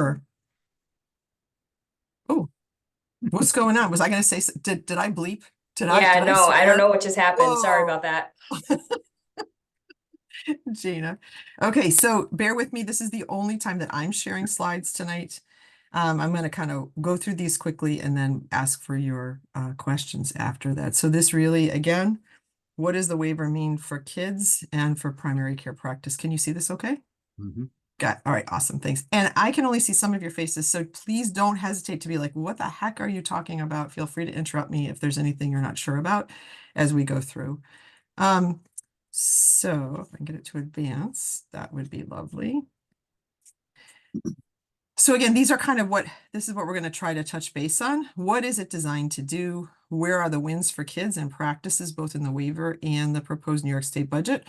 Sure. Oh, what's going on? Was I going to say, did I bleep? Yeah, Did I no, I don't swear? know what just happened. Sorry Whoa, about that. Gina. Okay, so bear with me. This is the only time that I'm sharing slides tonight. I'm going to kind of go through these quickly and then ask for your questions after that. So this really, again, what does the waiver mean for kids and for primary care practice? Can you see this okay? Mhm. Got, all right, awesome, thanks. And I can only see some of your faces, so please don't hesitate to be like, what the heck are you talking about? Feel free to interrupt me if there's anything you're not sure about as we go through. Um, so if I can get it to advance, that would be lovely. So again, these are kind of this is what we're going to try to touch base on. What is it designed to do? Where are the wins for kids and practices, both in the waiver and the proposed New York State budget?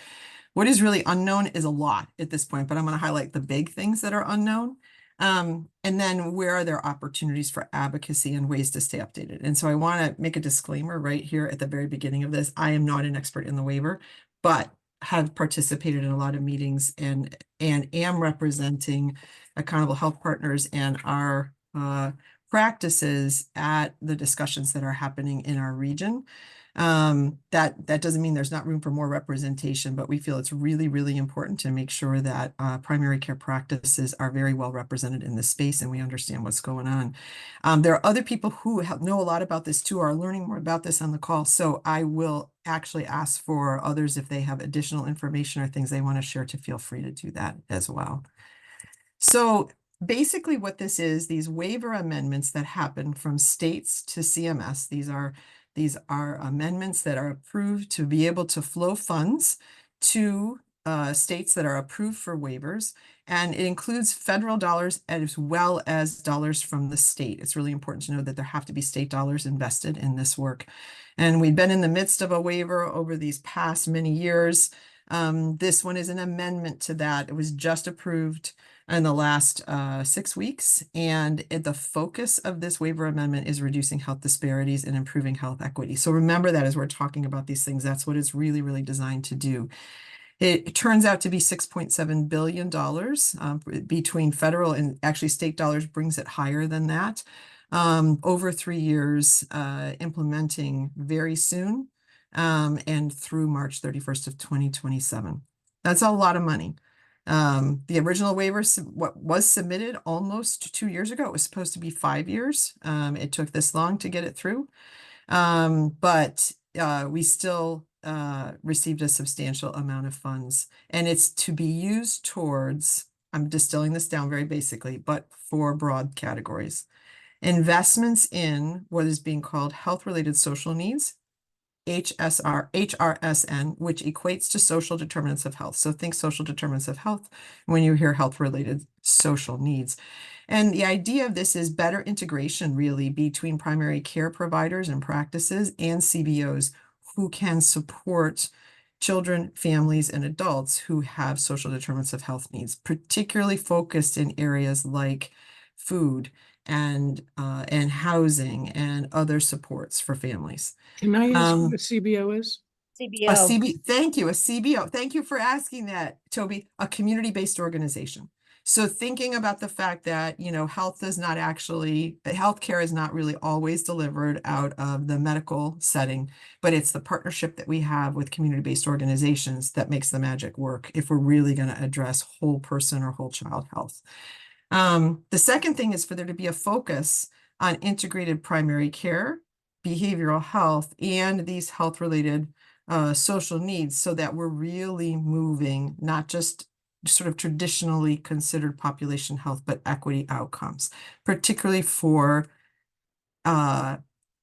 What is really unknown is a lot at this point, but I'm going to highlight the big things that are unknown. And then where are there opportunities for advocacy and ways to stay updated? And so I want to make a disclaimer right here at the very beginning of this. I am not an expert in the waiver, but have participated in a lot of meetings and am representing Accountable Health Partners and our practices at the discussions that are happening in our region. That doesn't mean there's not room for more representation, but we feel it's really, really important to make sure that primary care practices are very well represented in this space and we understand what's going on. There are other people who know a lot about this too, are learning more about this on the call. So I will actually ask for others if they have additional information or things they want to share to feel free to do that as well. So basically what this is, these waiver amendments that happen from states to CMS, these are amendments that are approved to be able to flow funds to states that are approved for waivers. And it includes federal dollars as well as dollars from the state. It's really important to know that there have to be state dollars invested in this work. And we've been in the midst of a waiver over these past many years. This one is an amendment to that. It was just approved in the last 6 weeks. And the focus of this waiver amendment is reducing health disparities and improving health equity. So remember that as we're talking about these things, that's what it's really, really designed to do. It turns out to be $6.7 billion between federal and actually state dollars brings it higher than that. Over 3 years, implementing very soon and through March 31st of 2027. That's a lot of money. The original waiver, what was submitted almost 2 years ago, it was supposed to be 5 years. It took this long to get it through. But we still received a substantial amount of funds. And it's to be used towards, I'm distilling this down very basically, but for broad categories. Investments in what is being called health-related social needs, HRSN, which equates to social determinants of health. So think social determinants of health when you hear health-related social needs. And the idea of this is better integration really between primary care providers and practices and CBOs who can support children, families, and adults who have social determinants of health needs, particularly focused in areas like food and housing and other supports for families. Can I ask what Um, a CBO is? CBO. thank you, a CBO. Thank you for asking that, Toby, a community-based organization. So thinking about the fact that, healthcare is not really always delivered out of the medical setting, but it's the partnership that we have with community-based organizations that makes the magic work if we're really going to address whole person or whole child health. The second thing is for there to be a focus on integrated primary care, behavioral health, and these health-related social needs so that we're really moving not just sort of traditionally considered population health, but equity outcomes, particularly for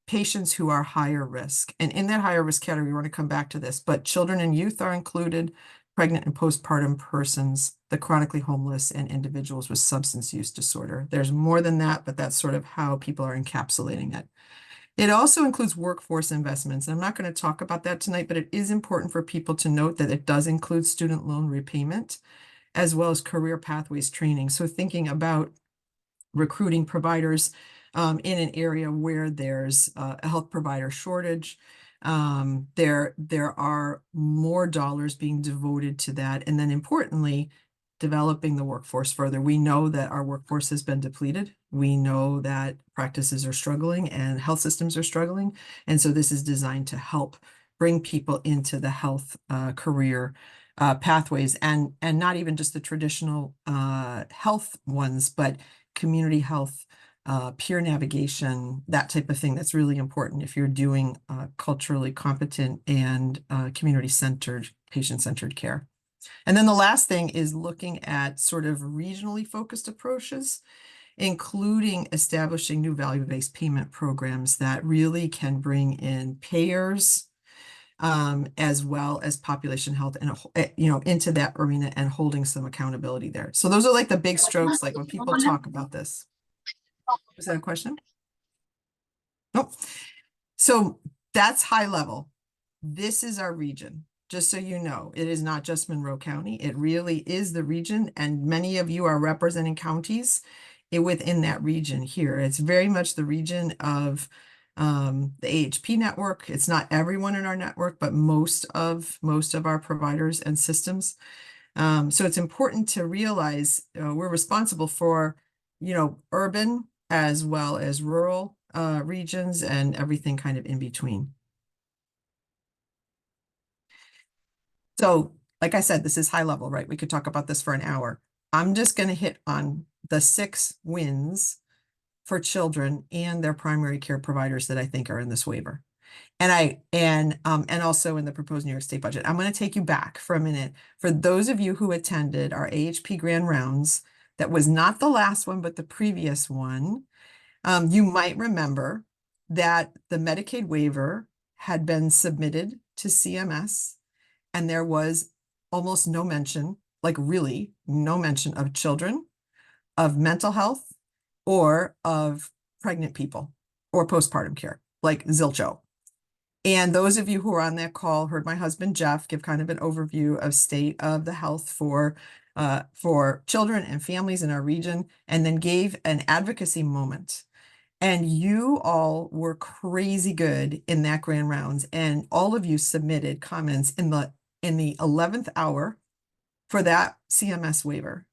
patients who are higher risk. And in that higher risk category, we want to come back to this, but children and youth are included, pregnant and postpartum persons, the chronically homeless, and individuals with substance use disorder. There's more than that, but that's sort of how people are encapsulating it. It also includes workforce investments. And I'm not going to talk about that tonight, but it is important for people to note that it does include student loan repayment as well as career pathways training. So thinking about recruiting providers in an area where there's a health provider shortage. There are more dollars being devoted to that. And then importantly, developing the workforce further. We know that our workforce has been depleted. We know that practices are struggling and health systems are struggling. And so this is designed to help bring people into the health career pathways, and not even just the traditional health ones, but community health, peer navigation, that type of thing. That's really important if you're doing culturally competent and community-centered, patient-centered care. And then the last thing is looking at sort of regionally focused approaches, including establishing new value-based payment programs that really can bring in payers, as well as population health and, into that arena, and holding some accountability there. So those are like the big strokes, like when people talk about this. Was that a question? Nope. So that's high level. This is our region. Just so you know, it is not just Monroe County. It really is the region, and many of you are representing counties within that region here. It's very much the region of the AHP network. It's not everyone in our network, but most of our providers and systems. So it's important to realize we're responsible for, urban as well as rural regions and everything kind of in between. So, like I said, this is high level, right? We could talk about this for an hour. I'm just going to hit on the 6 wins for children and their primary care providers that I think are in this waiver. And also in the proposed New York State budget. I'm going to take you back for a minute. For those of you who attended our AHP Grand Rounds, that was not the last one, but the previous one, you might remember that the Medicaid waiver had been submitted to CMS, and there was almost no mention, like really no mention of children, of mental health, or of pregnant people, or postpartum care, like zilcho. And those of you who were on that call heard my husband, Jeff, give kind of an overview of state of the health for children and families in our region, and then gave an advocacy moment. And you all were crazy good in that grand rounds, and all of you submitted comments in the 11th hour for that CMS waiver.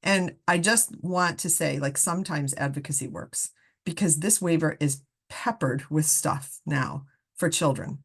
And I just want to say, like, sometimes advocacy works, because this waiver is peppered with stuff now for children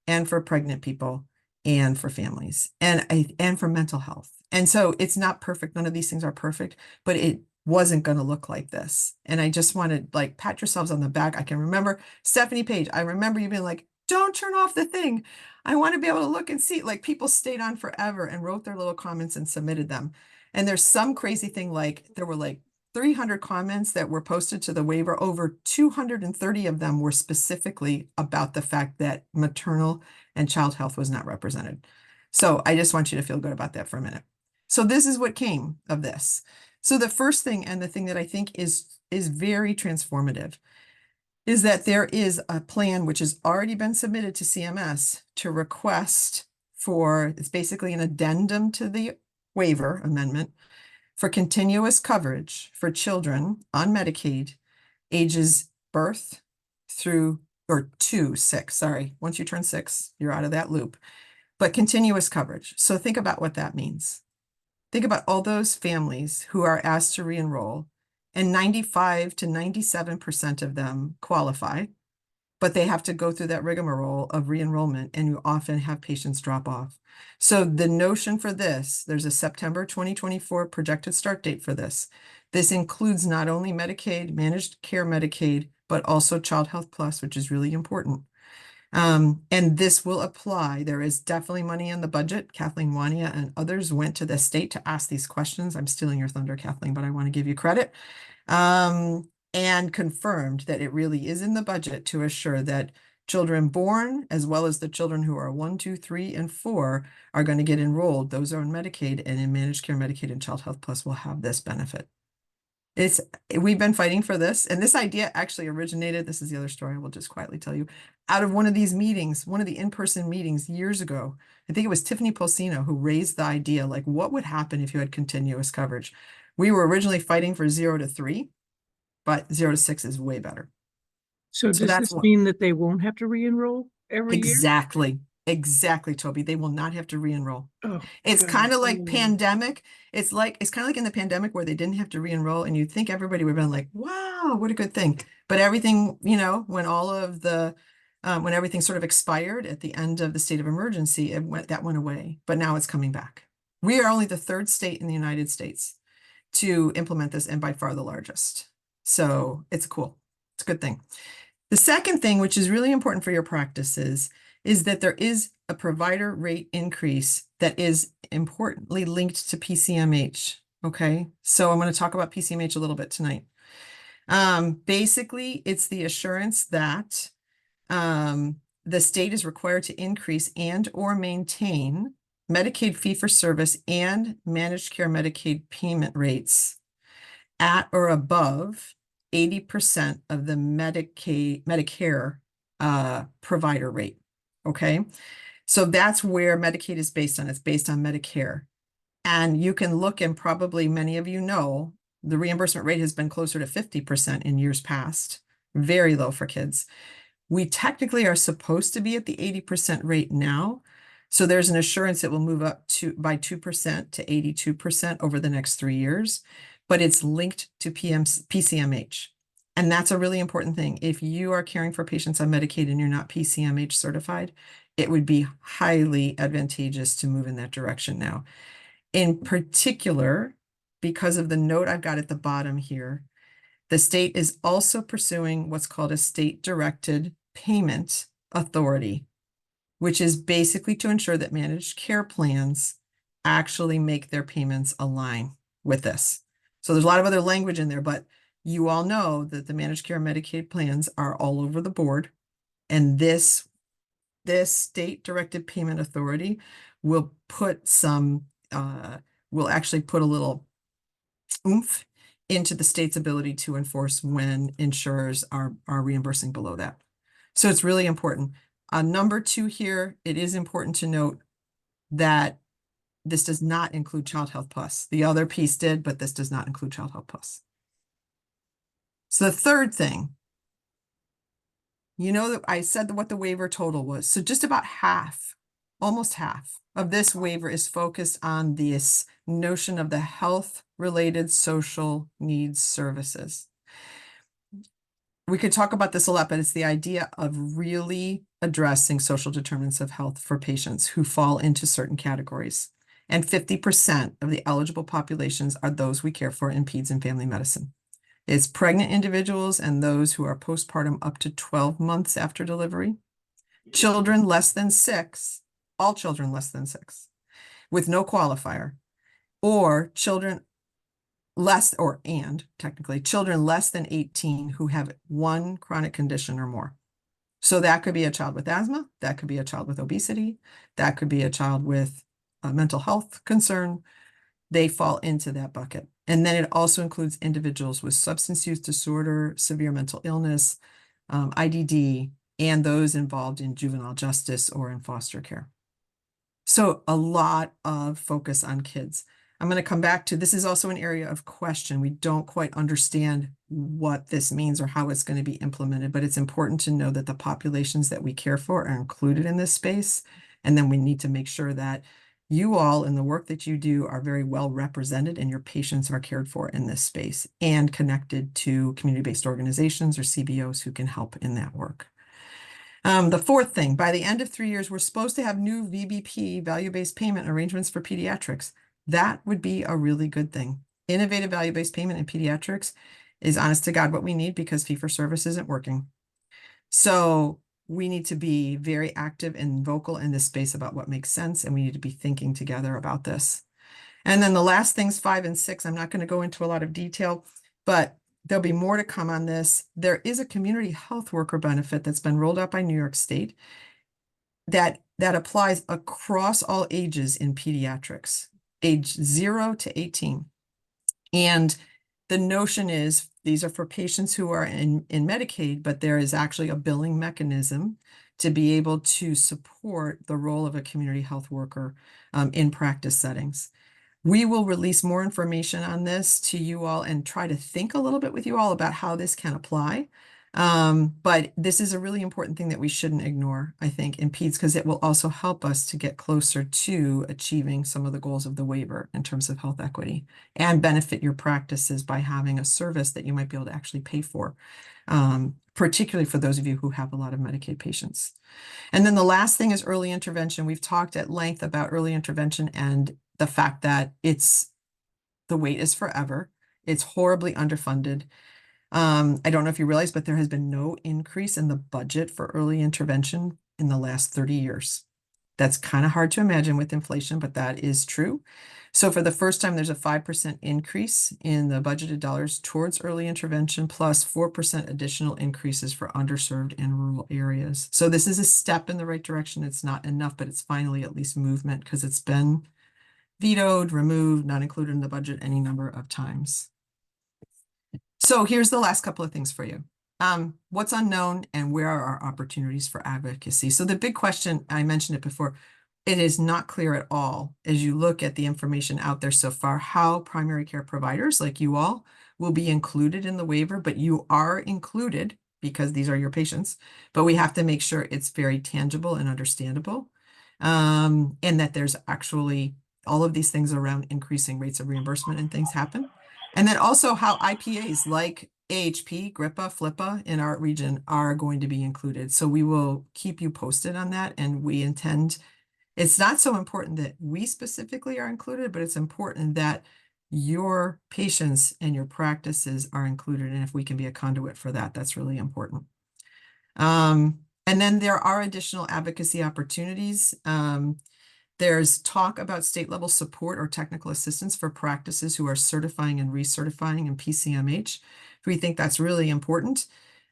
and for pregnant people and for families and for mental health. And so it's not perfect. None of these things are perfect, but it wasn't going to look like this. And I just want to, like, pat yourselves on the back. I can remember Stephanie Page. I remember you being like, don't turn off the thing. I want to be able to look and see. Like, people stayed on forever and wrote their little comments and submitted them. And there's some crazy thing, like there were like 300 comments that were posted to the waiver. Over 230 of them were specifically about the fact that maternal and child health was not represented. So I just want you to feel good about that for a minute. So this is what came of this. So the first thing, and the thing that I think is very transformative, is that there is a plan which has already been submitted to CMS to request for, it's basically an addendum to the waiver amendment, for continuous coverage for children on Medicaid ages birth through, or to 6, sorry. Once you turn 6, you're out of that loop, but continuous coverage. So think about what that means. Think about all those families who are asked to re-enroll, and 95 to 97% of them qualify, but they have to go through that rigmarole of re-enrollment, and you often have patients drop off. So the notion for this, there's a September 2024 projected start date for this. This includes not only Medicaid, managed care Medicaid, but also Child Health Plus, which is really important. And this will apply. There is definitely money in the budget. Kathleen Wania and others went to the state to ask these questions. I'm stealing your thunder, Kathleen, but I want to give you credit. And confirmed that it really is in the budget to assure that children born, as well as the children who are 1, 2, 3, and 4, are going to get enrolled. Those are in Medicaid, and in managed care Medicaid and Child Health Plus will have this benefit. We've been fighting for this, and this idea actually originated, this is the other story I will just quietly tell you, out of one of these meetings, one of the in-person meetings years ago. I think it was Tiffany Polsino who raised the idea, like, what would happen if you had continuous coverage? We were originally fighting for 0 to 3, but 0 to 6 is way better. So does that's this mean that they won't have to re-enroll every year? Exactly. Exactly, Toby. They will not have to re-enroll. Oh, It's good. kind of like pandemic. It's kind of like in the pandemic where they didn't have to re-enroll, and you'd think everybody would have been like, wow, what a good thing. But everything, when all of the when everything sort of expired at the end of the state of emergency, that went away. But now it's coming back. We are only the third state in the United States to implement this, and by far the largest. So it's cool. It's a good thing. The second thing, which is really important for your practices, is that there is a provider rate increase that is importantly linked to PCMH. Okay, so I'm going to talk about PCMH a little bit tonight. Basically, it's the assurance that the state is required to increase and or maintain Medicaid fee-for-service and managed care Medicaid payment rates at or above 80% of the Medicare provider rate. Okay, so that's where Medicaid is based on. It's based on Medicare. And you can look, and probably many of you know, the reimbursement rate has been closer to 50% in years past. Very low for kids. We technically are supposed to be at the 80% rate now. So there's an assurance it will move up by 2% to 82% over the next 3 years, but it's linked to PCMH. And that's a really important thing. If you are caring for patients on Medicaid and you're not PCMH certified, it would be highly advantageous to move in that direction now. In particular, because of the note I've got at the bottom here, the state is also pursuing what's called a state-directed payment authority, which is basically to ensure that managed care plans actually make their payments align with this. So there's a lot of other language in there, but you all know that the managed care Medicaid plans are all over the board, and this state-directed payment authority will put will actually put a little oomph into the state's ability to enforce when insurers are reimbursing below that. So it's really important. Number 2 here, it is important to note that this does not include Child Health Plus. The other piece did, but this does not include Child Health Plus. So the third thing, that I said what the waiver total was. So just about half, almost half of this waiver is focused on this notion of the health-related social needs services. We could talk about this a lot, but it's the idea of really addressing social determinants of health for patients who fall into certain categories. And 50% of the eligible populations are those we care for in peds and family medicine. It's pregnant individuals and those who are postpartum up to 12 months after delivery, children less than 6, all children less than 6, with no qualifier, or children technically children less than 18 who have one chronic condition or more. So that could be a child with asthma, that could be a child with obesity, that could be a child with a mental health concern. They fall into that bucket. And then it also includes individuals with substance use disorder, severe mental illness, IDD, and those involved in juvenile justice or in foster care. So a lot of focus on kids. I'm going to come back to, this is also an area of question. We don't quite understand what this means or how it's going to be implemented, but it's important to know that the populations that we care for are included in this space. And then we need to make sure that you all in the work that you do are very well represented and your patients are cared for in this space and connected to community-based organizations or CBOs who can help in that work. The fourth thing, by the end of 3 years, we're supposed to have new VBP, value-based payment arrangements for pediatrics. That would be a really good thing. Innovative value-based payment in pediatrics is, honest to God, what we need because fee-for-service isn't working. So we need to be very active and vocal in this space about what makes sense, and we need to be thinking together about this. And then the last things, 5 and 6, I'm not going to go into a lot of detail, but there'll be more to come on this. There is a community health worker benefit that's been rolled out by New York State that applies across all ages in pediatrics, age 0 to 18. And the notion is these are for patients who are in Medicaid, but there is actually a billing mechanism to be able to support the role of a community health worker in practice settings. We will release more information on this to you all and try to think a little bit with you all about how this can apply. But this is a really important thing that we shouldn't ignore, I think, in peds, because it will also help us to get closer to achieving some of the goals of the waiver in terms of health equity and benefit your practices by having a service that you might be able to actually pay for, particularly for those of you who have a lot of Medicaid patients. And then the last thing is early intervention. We've talked at length about early intervention and the fact that the wait is forever. It's horribly underfunded. I don't know if you realize, but there has been no increase in the budget for early intervention in the last 30 years. That's kind of hard to imagine with inflation, but that is true. So for the first time, there's a 5% increase in the budgeted dollars towards early intervention, plus 4% additional increases for underserved and rural areas. So this is a step in the right direction. It's not enough, but it's finally at least movement because it's been vetoed, removed, not included in the budget any number of times. So here's the last couple of things for you. What's unknown and where are our opportunities for advocacy? So the big question, I mentioned it before, it is not clear at all as you look at the information out there so far, how primary care providers like you all will be included in the waiver, but you are included because these are your patients, but we have to make sure it's very tangible and understandable. And that there's actually all of these things around increasing rates of reimbursement and things happen. And then also how IPAs like AHP, GRIPA, FLIPA in our region are going to be included. So we will keep you posted on that. And we intend, it's not so important that we specifically are included, but it's important that your patients and your practices are included. And if we can be a conduit for that, that's really important. And then there are additional advocacy opportunities. There's talk about state level support or technical assistance for practices who are certifying and recertifying in PCMH. We think that's really important.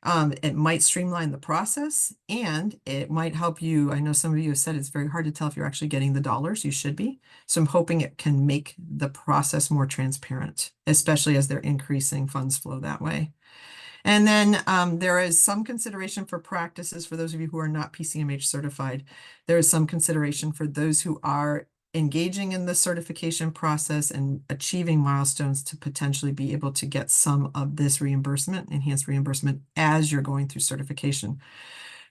It might streamline the process and it might help you. I know some of you have said it's very hard to tell if you're actually getting the dollars. You should be. So I'm hoping it can make the process more transparent, especially as they're increasing funds flow that way. And then there is some consideration for practices for those of you who are not PCMH certified. There is some consideration for those who are engaging in the certification process and achieving milestones to potentially be able to get some of this reimbursement, enhanced reimbursement, as you're going through certification.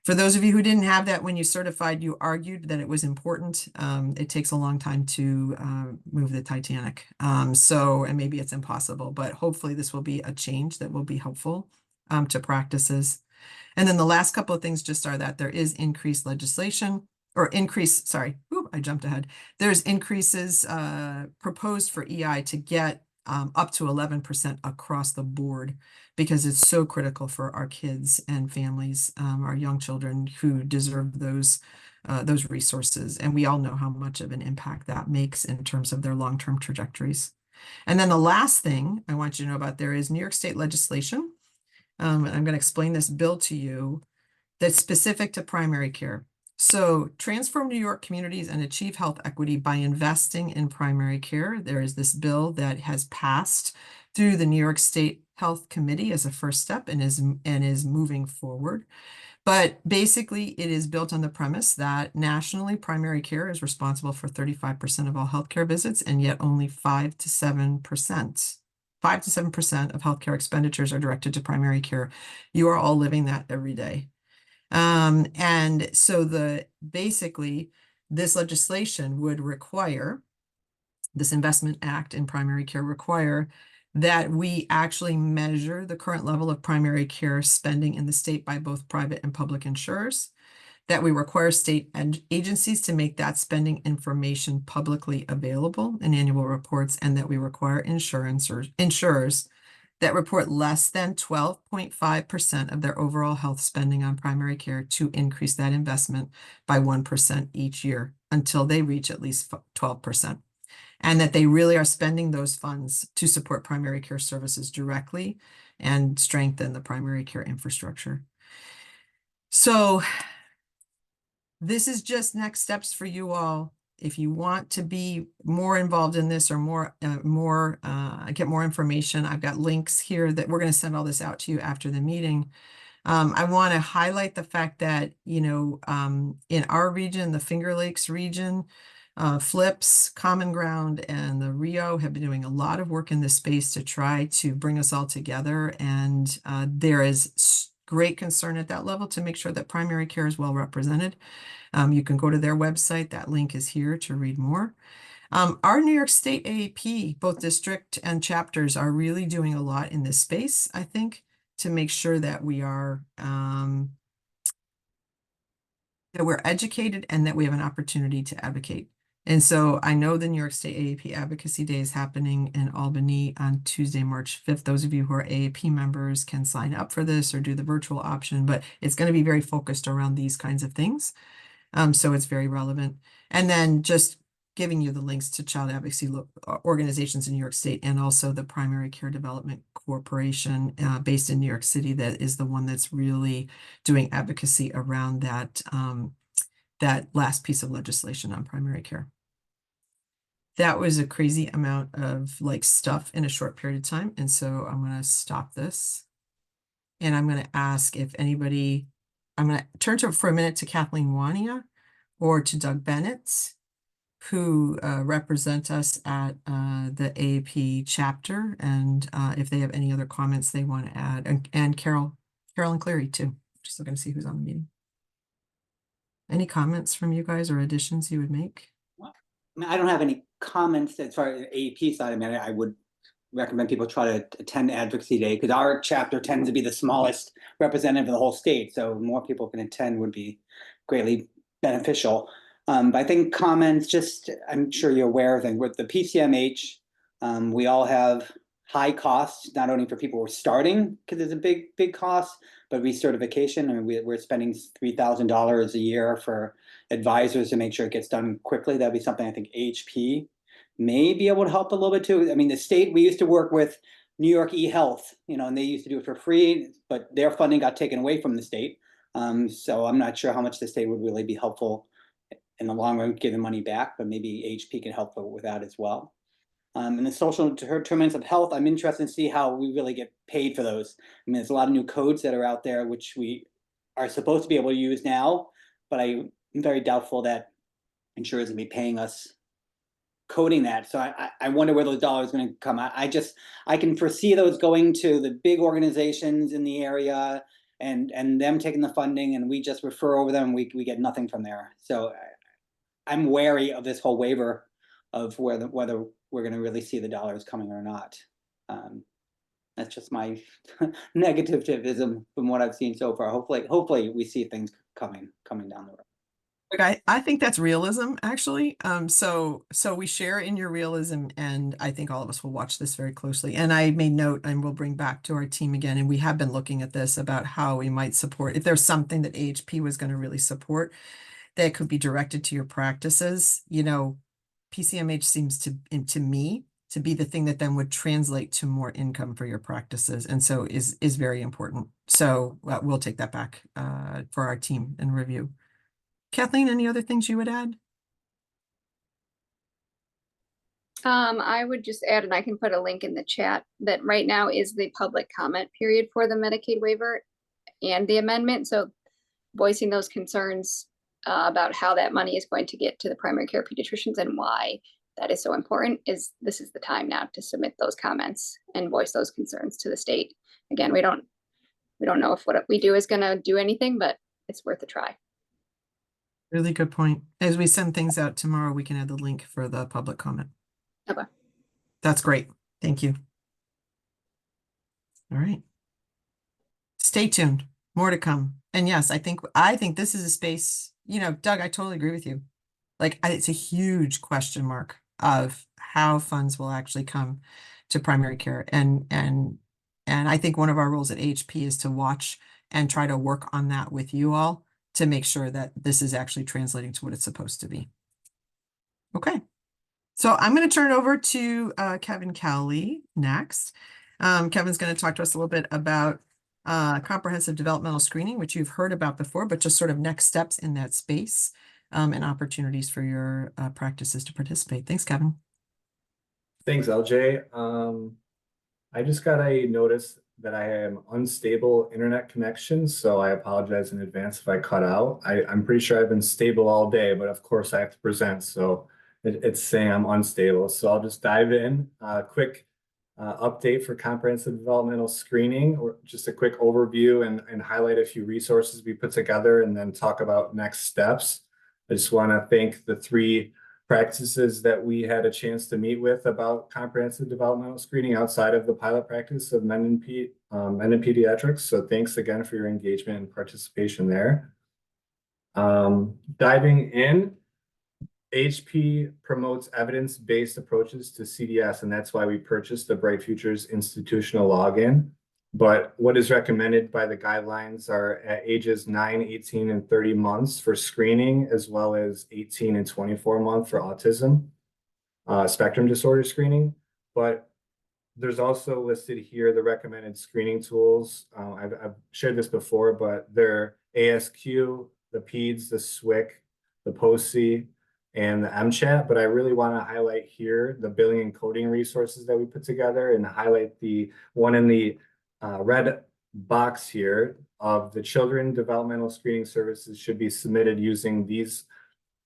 For those of you who didn't have that when you certified, you argued that it was important. It takes a long time to move the Titanic. And maybe it's impossible, but hopefully this will be a change that will be helpful to practices. And then the last couple of things just are that there is increased legislation or increase, sorry, I jumped ahead. There's increases proposed for EI to get up to 11% across the board because it's so critical for our kids and families, our young children who deserve those resources. And we all know how much of an impact that makes in terms of their long-term trajectories. And then the last thing I want you to know about, there is New York State legislation. And I'm going to explain this bill to you that's specific to primary care. So transform New York communities and achieve health equity by investing in primary care. There is this bill that has passed through the New York State Health Committee as a first step and is moving forward. But basically, it is built on the premise that nationally, primary care is responsible for 35% of all healthcare visits, and yet only 5 to 7%. 5 to 7% of healthcare expenditures are directed to primary care. You are all living that every day. And so basically this legislation would require, this investment act in primary care require that we actually measure the current level of primary care spending in the state by both private and public insurers, that we require state and agencies to make that spending information publicly available in annual reports, and that we require insurers that report less than 12.5% of their overall health spending on primary care to increase that investment by 1% each year until they reach at least 12%. And that they really are spending those funds to support primary care services directly and strengthen the primary care infrastructure. So this is just next steps for you all. If you want to be more involved in this or get more information, I've got links here that we're going to send all this out to you after the meeting. I want to highlight the fact that, in our region, the Finger Lakes region, FLIPS, Common Ground, and the Rio have been doing a lot of work in this space to try to bring us all together. And there is great concern at that level to make sure that primary care is well represented. You can go to their website. That link is here to read more. Our New York State AAP, both district and chapters, are really doing a lot in this space, I think, to make sure that we are that we're educated and that we have an opportunity to advocate. And so I know the New York State AAP Advocacy Day is happening in Albany on Tuesday, March 5th. Those of you who are AAP members can sign up for this or do the virtual option, but it's going to be very focused around these kinds of things. So it's very relevant. And then just giving you the links to child advocacy organizations in New York State, and also the Primary Care Development Corporation based in New York City, that is the one that's really doing advocacy around that, that last piece of legislation on primary care. That was a crazy amount of like stuff in a short period of time. And so I'm going to stop this. And I'm going to ask if anybody, I'm going to turn to for a minute to Kathleen Wania or to Doug Bennett, who represent us at the AAP chapter, and if they have any other comments they want to add, and Carolyn Cleary too. Just looking to see who's on the meeting. Any comments from you guys or additions you would make? I mean, I don't have any comments as far as the AAP side. I mean, I would recommend people try to attend Advocacy Day, because our chapter tends to be the smallest representative of the whole state. So more people can attend would be greatly beneficial. But I think comments, just, I'm sure you're aware of them, with the PCMH, we all have high costs, not only for people who are starting, because it's a big cost, but recertification. I mean, we're spending $3,000 a year for advisors to make sure it gets done quickly. That'd be something I think AHP may be able to help a little bit too. I mean, the state, we used to work with New York eHealth, you know, and they used to do it for free, but their funding got taken away from the state. So I'm not sure how much the state would really be helpful in the long run, give the money back, but maybe HP can help with that as well. And the social determinants of health, I'm interested to see how we really get paid for those. I mean, there's a lot of new codes that are out there, which we are supposed to be able to use now, but I'm very doubtful that insurers will be paying us coding that. So I wonder where those dollars are going to come. I can foresee those going to the big organizations in the area and them taking the funding, and we just refer over them. We get nothing from there. So I'm wary of this whole waiver of whether we're going to really see the dollars coming or not. That's just my negativism from what I've seen so far. Hopefully we see things coming down the road. Look, I think that's realism, actually. So we share in your realism, and I think all of us will watch this very closely. And I made note, and we'll bring back to our team again, and we have been looking at this about how we might support, if there's something that AHP was going to really support that could be directed to your practices. You know, PCMH seems to me to be the thing that then would translate to more income for your practices, and so is very important. So we'll take that back for our team and review. Kathleen, any other things you would add? I would just add, and I can put a link in the chat, that right now is the public comment period for the Medicaid waiver and the amendment. So voicing those concerns about how that money is going to get to the primary care pediatricians and why that is so important, this is the time now to submit those comments and voice those concerns to the state. Again, we don't know if what we do is going to do anything, but it's worth a try. Really good point. As we send things out tomorrow, we can add the link for the public comment. Okay. That's great. Thank you. All right. Stay tuned. More to come. And yes, I think this is a space, you know, Doug, I totally agree with you. Like, it's a huge question mark of how funds will actually come to primary care. And I think one of our roles at HP is to watch and try to work on that with you all to make sure that this is actually translating to what it's supposed to be. Okay. So I'm going to turn it over to Kevin Cowley next. Kevin's going to talk to us a little bit about comprehensive developmental screening, which you've heard about before, but just sort of next steps in that space and opportunities for your practices to participate. Thanks, Kevin. Thanks, LJ. I just got a notice that I am unstable internet connection, so I apologize in advance if I cut out. I'm pretty sure I've been stable all day, but of course I have to present, so it's saying I'm unstable. So I'll just dive in. Quick update for comprehensive developmental screening, or just a quick overview and highlight a few resources we put together and then talk about next steps. I just want to thank the 3 practices that we had a chance to meet with about comprehensive developmental screening outside of the pilot practice of men and pediatrics. So thanks again for your engagement and participation there. Diving in, HP promotes evidence-based approaches to CDS, and that's why we purchased the Bright Futures institutional login. But what is recommended by the guidelines are at ages 9, 18, and 30 months for screening, as well as 18 and 24 months for autism spectrum disorder screening. But there's also listed here the recommended screening tools. I've shared this before, but they're ASQ, the PEDS, the SWIC, the POSI, and the MCHAT. But I really want to highlight here the billing and coding resources that we put together, and highlight the one in the red box here of the children developmental screening services should be submitted using these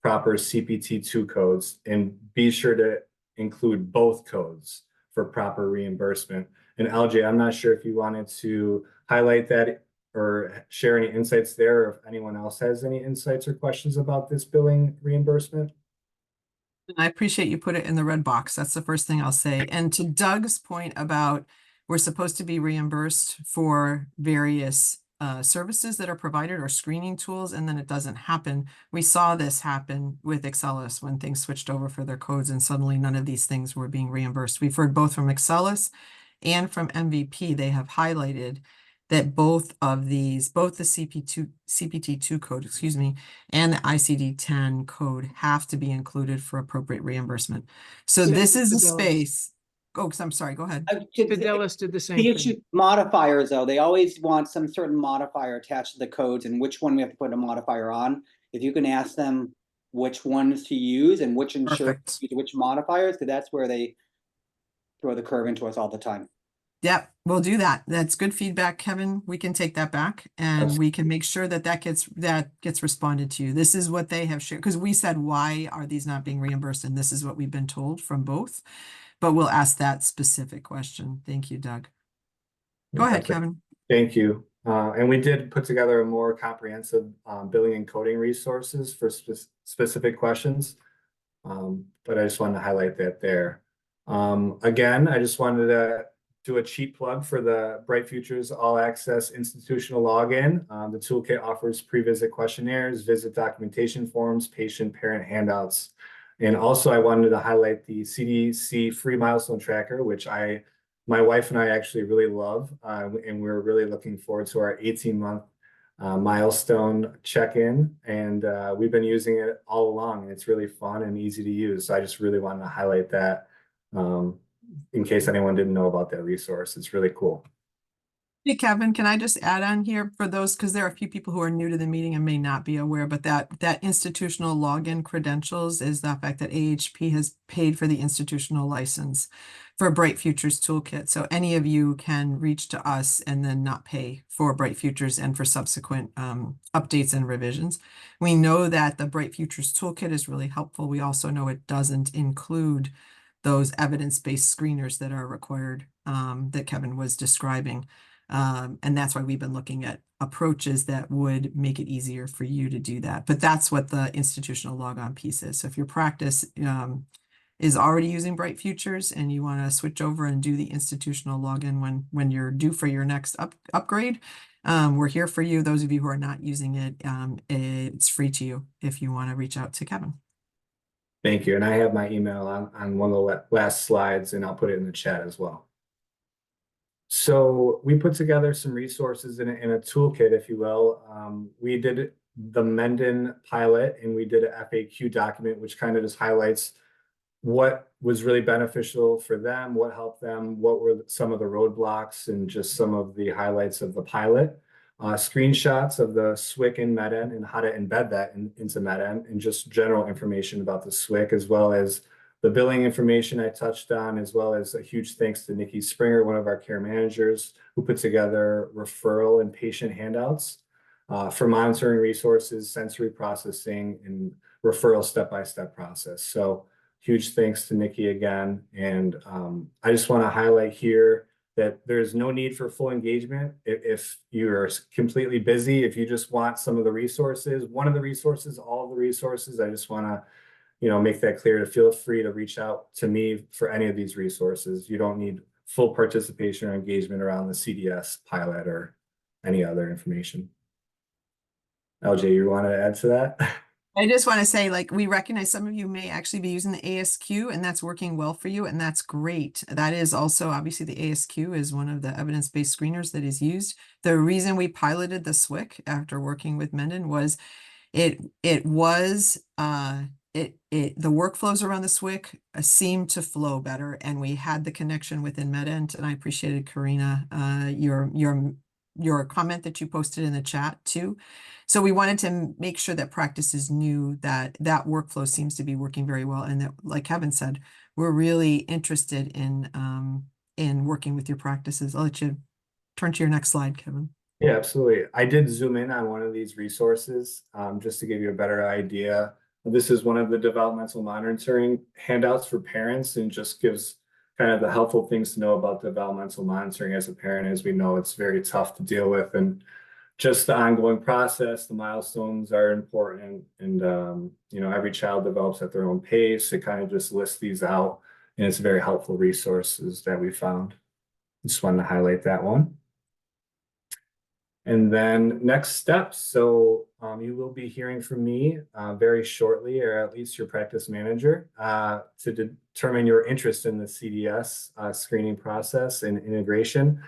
proper CPT2 codes, and be sure to include both codes for proper reimbursement. And LJ, I'm not sure if you wanted to highlight that or share any insights there, or if anyone else has any insights or questions about this billing reimbursement. I appreciate you put it in the red box. That's the first thing I'll say. And to Doug's point about we're supposed to be reimbursed for various services that are provided or screening tools, and then it doesn't happen. We saw this happen with Excelis when things switched over for their codes, and suddenly none of these things were being reimbursed. We've heard both from Excelis and from MVP. They have highlighted that both of these, both the CPT2 code, excuse me, and the ICD-10 code have to be included for appropriate reimbursement. So this is a space. Oh, I'm sorry, go ahead. Fidelis did the same The thing. issue modifiers, though, they always want some certain modifier attached to the codes and which one we have to put a modifier on. If you can ask them which ones to use and which insurance, which modifiers, because that's where they throw the curve into us all the time. Yep, we'll do that. That's good feedback, Kevin. We can take that back, and we can make sure that that gets responded to. This is what they have shared, because we said, why are these not being reimbursed? And this is what we've been told from both. But we'll ask that specific question. Thank you, Doug. Go ahead, Kevin. Thank you. And we did put together a more comprehensive billing and coding resources for specific questions. But I just wanted to highlight that there. Again, I just wanted to do a cheap plug for the Bright Futures All Access Institutional Login. The toolkit offers pre-visit questionnaires, visit documentation forms, patient parent handouts. And also I wanted to highlight the CDC free milestone tracker, which my wife and I actually really love. And we're really looking forward to our 18-month milestone check-in. And we've been using it all along, and it's really fun and easy to use. So I just really wanted to highlight that in case anyone didn't know about that resource. It's really cool. Hey, Kevin, can I just add on here for those, because there are a few people who are new to the meeting and may not be aware, but that institutional login credentials is the fact that AHP has paid for the institutional license for Bright Futures Toolkit. So any of you can reach to us and then not pay for Bright Futures and for subsequent updates and revisions. We know that the Bright Futures Toolkit is really helpful. We also know it doesn't include those evidence-based screeners that are required that Kevin was describing. And that's why we've been looking at approaches that would make it easier for you to do that. But that's what the institutional logon piece is. So if your practice is already using Bright Futures and you want to switch over and do the institutional login when you're due for your next upgrade, we're here for you. Those of you who are not using it, it's free to you if you want to reach out to Kevin. Thank you. And I have my email on one of the last slides, and I'll put it in the chat as well. So we put together some resources in a toolkit, if you will. We did the Mendon pilot, and we did an FAQ document, which kind of just highlights what was really beneficial for them, what helped them, what were some of the roadblocks, and just some of the highlights of the pilot. Screenshots of the SWIC and MEDN and how to embed that into MEDN, and just general information about the SWIC, as well as the billing information I touched on, as well as a huge thanks to Nikki Springer, one of our care managers, who put together referral and patient handouts for monitoring resources, sensory processing, and referral step-by-step process. So huge thanks to Nikki again. And I just want to highlight here that there's no need for full engagement. If you're completely busy, if you just want some of the resources, one of the resources, all of the resources, I just want to, you know, make that clear to feel free to reach out to me for any of these resources. You don't need full participation or engagement around the CDS pilot or any other information. LJ, you want to add to that? I just want to say, like, we recognize some of you may actually be using the ASQ and that's working well for you, and that's great. That is also, obviously, the ASQ is one of the evidence-based screeners that is used. The reason we piloted the SWIC after working with Mendon was the workflows around the SWIC seemed to flow better, and we had the connection within MedEnt, and I appreciated, Karina, your comment that you posted in the chat too. So we wanted to make sure that practices knew that that workflow seems to be working very well, and that, like Kevin said, we're really interested in working with your practices. I'll let you turn to your next slide, Kevin. Yeah, absolutely. I did zoom in on one of these resources just to give you a better idea. This is one of the developmental monitoring handouts for parents, and just gives kind of the helpful things to know about developmental monitoring as a parent. As we know, it's very tough to deal with, and just the ongoing process, the milestones are important, and you know, every child develops at their own pace. It kind of just lists these out, and it's a very helpful resources that we found. Just wanted to highlight that one. And then next steps. So you will be hearing from me very shortly, or at least your practice manager, to determine your interest in the CDS screening process and integration.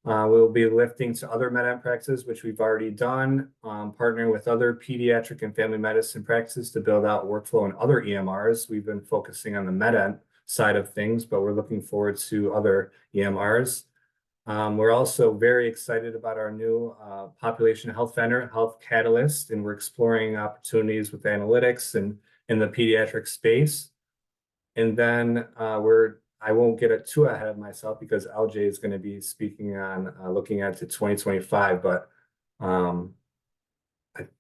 We'll be lifting to other MedEnt practices, which we've already done, partnering with other pediatric and family medicine practices to build out workflow in other EMRs. We've been focusing on the MedEnt side of things, but we're looking forward to other EMRs. We're also very excited about our new population health vendor, Health Catalyst, and we're exploring opportunities with analytics and in the pediatric space. And then I won't get it too ahead of myself, because LJ is going to be speaking on looking at to 2025, but I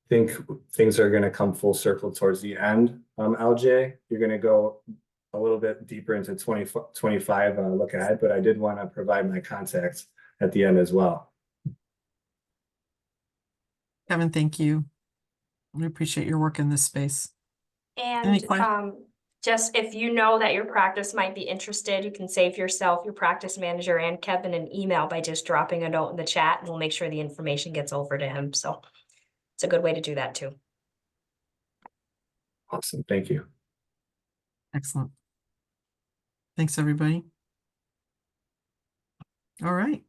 think things are going to come full circle towards the end. LJ, you're going to go a little bit deeper into 2025 look ahead, but I did want to provide my contacts at the end as well. Kevin, thank you. We appreciate your work in this space. And just if you know that your practice might be interested, you can save yourself, your practice manager, and Kevin an email by just dropping a note in the chat, and we'll make sure the information gets over to him. So it's a good way to do that too. Awesome. Thank you. Excellent. Thanks, everybody. All right.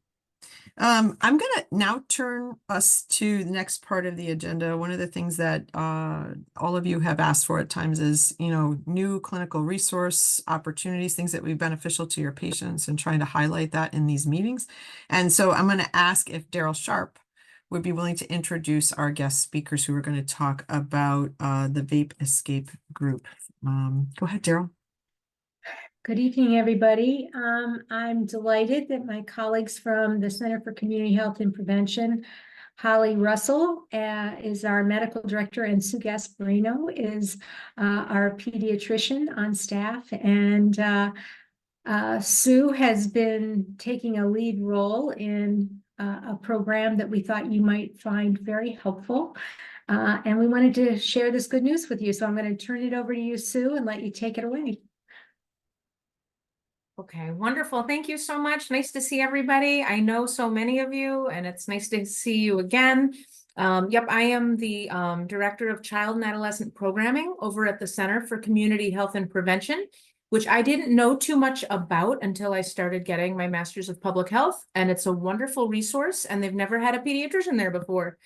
I'm going to now turn us to the next part of the agenda. One of the things that all of you have asked for at times is, you know, new clinical resource opportunities, things that would be beneficial to your patients, and trying to highlight that in these meetings. And so I'm going to ask if Daryl Sharp would be willing to introduce our guest speakers who are going to talk about the Vape Escape group. Go ahead, Daryl. Good evening, everybody. I'm delighted that my colleagues from the Center for Community Health and Prevention, Holly Russell is our medical director, and Sue Gasparino is our pediatrician on staff. And Sue has been taking a lead role in a program that we thought you might find very helpful. And we wanted to share this good news with you. So I'm going to turn it over to you, Sue, and let you take it away. Okay, wonderful. Thank you so much. Nice to see everybody. I know so many of you, and it's nice to see you again. Yep, I am the Director of Child and Adolescent Programming over at the Center for Community Health and Prevention, which I didn't know too much about until I started getting my Master's of Public Health. And it's a wonderful resource, and they've never had a pediatrician there before.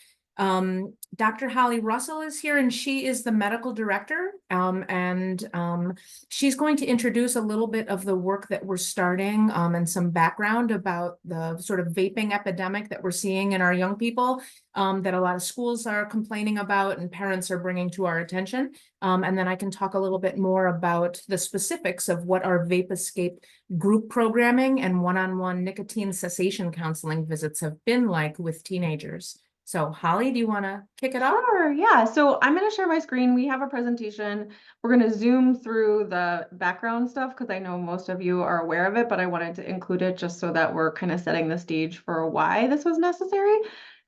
Dr. Holly Russell is here, and she is the medical director, she's going to introduce a little bit of the work that we're starting and some background about the sort of vaping epidemic that we're seeing in our young people that a lot of schools are complaining about and parents are bringing to our attention. And then I can talk a little bit more about the specifics of what our Vape Escape group programming and one-on-one nicotine cessation counseling visits have been like with teenagers. So Holly, do you want to kick it off? Sure, yeah. So I'm going to share my screen. We have a presentation. We're going to zoom through the background stuff because I know most of you are aware of it, but I wanted to include it just so that we're kind of setting the stage for why this was necessary.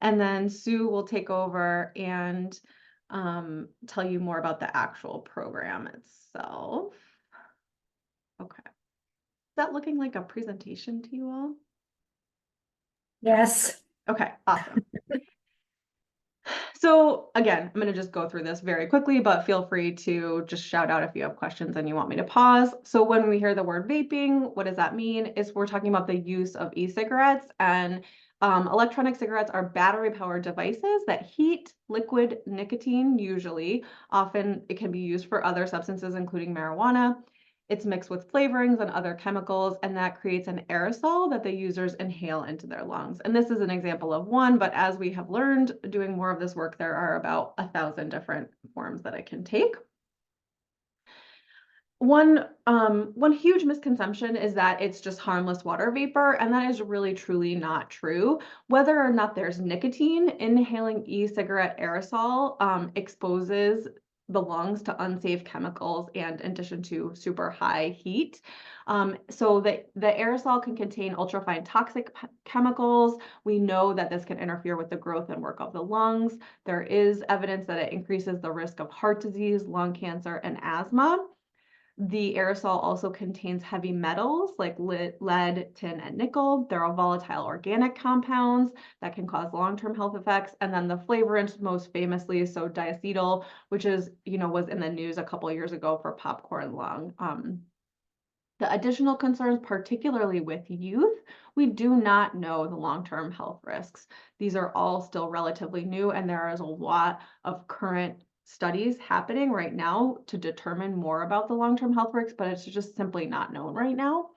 And then Sue will take over and tell you more about the actual program itself. Okay. Is that looking like a presentation to you all? Yes. Okay, awesome. So again, I'm going to just go through this very quickly, but feel free to just shout out if you have questions and you want me to pause. So when we hear the word vaping, what does that mean? Is we're talking about the use of e-cigarettes, and electronic cigarettes are battery-powered devices that heat liquid nicotine, usually. Often it can be used for other substances, including marijuana. It's mixed with flavorings and other chemicals, and that creates an aerosol that the users inhale into their lungs. And this is an example of one, but as we have learned doing more of this work, there are about 1,000 different forms that it can take. One huge misconception is that it's just harmless water vapor, and that is really truly not true. Whether or not there's nicotine, inhaling e-cigarette aerosol exposes the lungs to unsafe chemicals and in addition to super high heat. So the aerosol can contain ultrafine toxic chemicals. We know that this can interfere with the growth and work of the lungs. There is evidence that it increases the risk of heart disease, lung cancer, and asthma. The aerosol also contains heavy metals like lead, tin, and nickel. There are volatile organic compounds that can cause long-term health effects. And then the flavorants, most famously, so diacetyl, which is, was in the news a couple of years ago for popcorn lung. The additional concerns, particularly with youth, we do not know the long-term health risks. These are all still relatively new, and there is a lot of current studies happening right now to determine more about the long-term health risks, but it's just simply not known right now.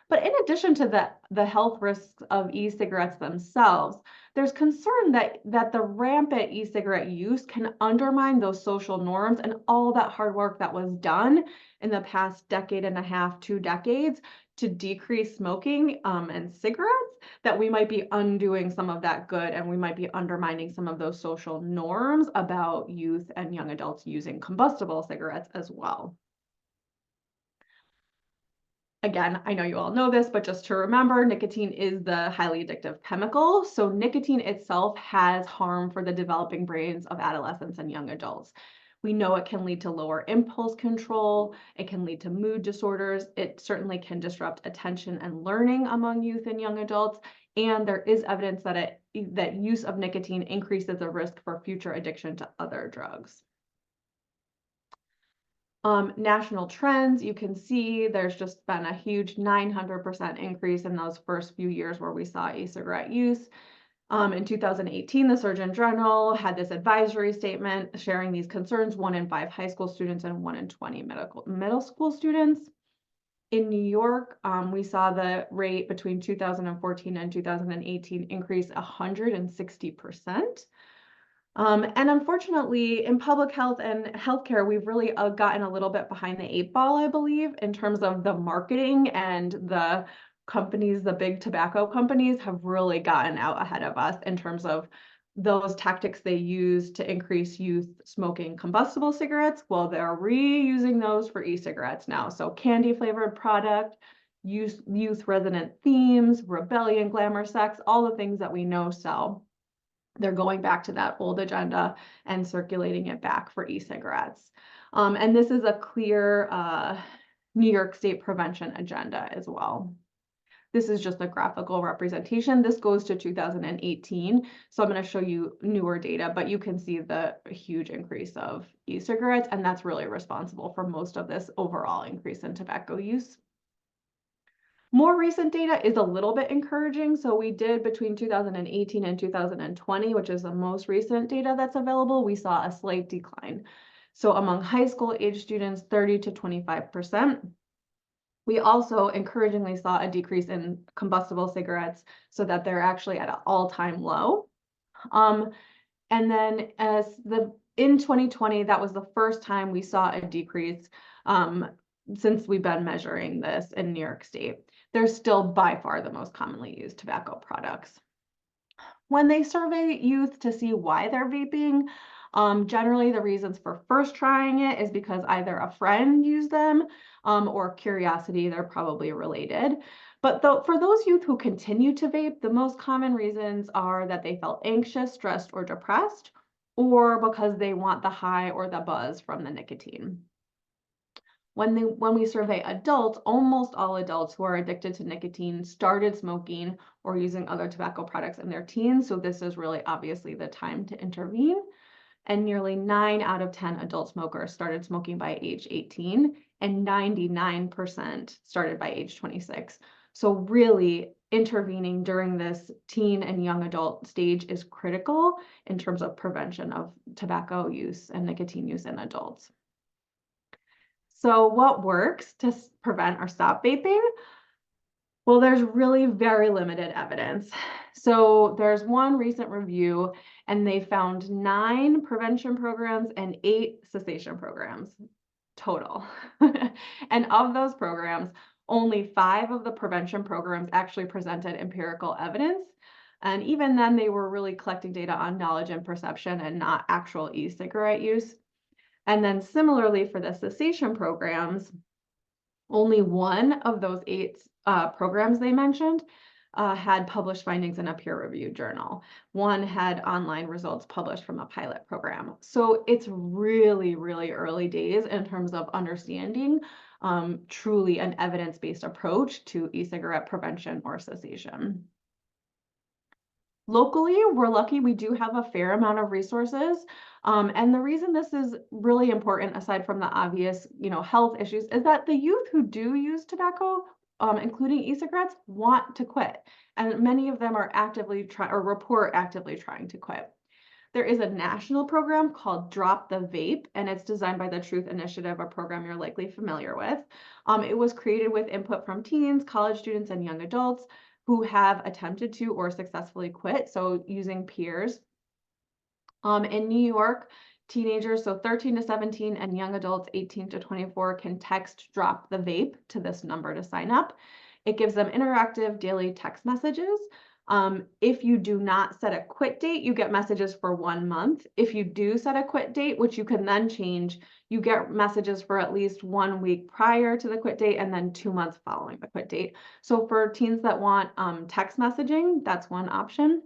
But in addition to the health risks of e-cigarettes themselves, there's concern that the rampant e-cigarette use can undermine those social norms and all that hard work that was done in the past decade and a half, 2 decades, to decrease smoking and cigarettes, that we might be undoing some of that good, and we might be undermining some of those social norms about youth and young adults using combustible cigarettes as well. Again, I know you all know this, but just to remember, nicotine is the highly addictive chemical. So nicotine itself has harm for the developing brains of adolescents and young adults. We know it can lead to lower impulse control. It can lead to mood disorders. It certainly can disrupt attention and learning among youth and young adults. And there is evidence that that use of nicotine increases the risk for future addiction to other drugs. National trends, you can see there's just been a huge 900% increase in those first few years where we saw e-cigarette use. In 2018, the Surgeon General had this advisory statement sharing these concerns, 1 in 5 high school students and 1 in 20 middle school students. In New York, we saw the rate between 2014 and 2018 increase 160%. And unfortunately, in public health and healthcare, we've really gotten a little bit behind the 8 ball, I believe, in terms of the marketing, and the companies, the big tobacco companies, have really gotten out ahead of us in terms of those tactics they use to increase youth smoking combustible cigarettes. Well, they're reusing those for e-cigarettes now. So candy flavored product, youth resonant themes, rebellion, glamour, sex, all the things that we know sell. They're going back to that old agenda and circulating it back for e-cigarettes. And this is a clear New York State prevention agenda as well. This is just a graphical representation. This goes to 2018. So I'm going to show you newer data, but you can see the huge increase of e-cigarettes, and that's really responsible for most of this overall increase in tobacco use. More recent data is a little bit encouraging. So we did between 2018 and 2020, which is the most recent data that's available, we saw a slight decline. So among high school age students, 30 to 25%. We also encouragingly saw a decrease in combustible cigarettes, so that they're actually at an all-time low. And then in 2020, that was the first time we saw a decrease since we've been measuring this in New York State. They're still by far the most commonly used tobacco products. When they survey youth to see why they're vaping, generally the reasons for first trying it is because either a friend used them or curiosity. They're probably related. But for those youth who continue to vape, the most common reasons are that they felt anxious, stressed, or depressed, or because they want the high or the buzz from the nicotine. When we survey adults, almost all adults who are addicted to nicotine started smoking or using other tobacco products in their teens. So this is really obviously the time to intervene. And nearly 9 out of 10 adult smokers started smoking by age 18, and 99% started by age 26. So really intervening during this teen and young adult stage is critical in terms of prevention of tobacco use and nicotine use in adults. So what works to prevent or stop vaping? Well, there's really very limited evidence. So there's one recent review, and they found 9 prevention programs and 8 cessation programs total. And of those programs, only 5 of the prevention programs actually presented empirical evidence. And even then, they were really collecting data on knowledge and perception and not actual e-cigarette use. And then similarly for the cessation programs, only 1 of those 8 programs they mentioned had published findings in a peer-reviewed journal. 1 had online results published from a pilot program. So it's really, really early days in terms of understanding truly an evidence-based approach to e-cigarette prevention or cessation. Locally, we're lucky we do have a fair amount of resources. And the reason this is really important, aside from the obvious, health issues, is that the youth who do use tobacco, including e-cigarettes, want to quit. And many of them are report actively trying to quit. There is a national program called Drop the Vape, and it's designed by the Truth Initiative, a program you're likely familiar with. It was created with input from teens, college students, and young adults who have attempted to or successfully quit, so using peers. In New York, teenagers, so 13 to 17, and young adults 18 to 24 can text Drop the Vape to this number to sign up. It gives them interactive daily text messages. If you do not set a quit date, you get messages for 1 month. If you do set a quit date, which you can then change, you get messages for at least 1 week prior to the quit date and then 2 months following the quit date. So for teens that want text messaging, that's one option.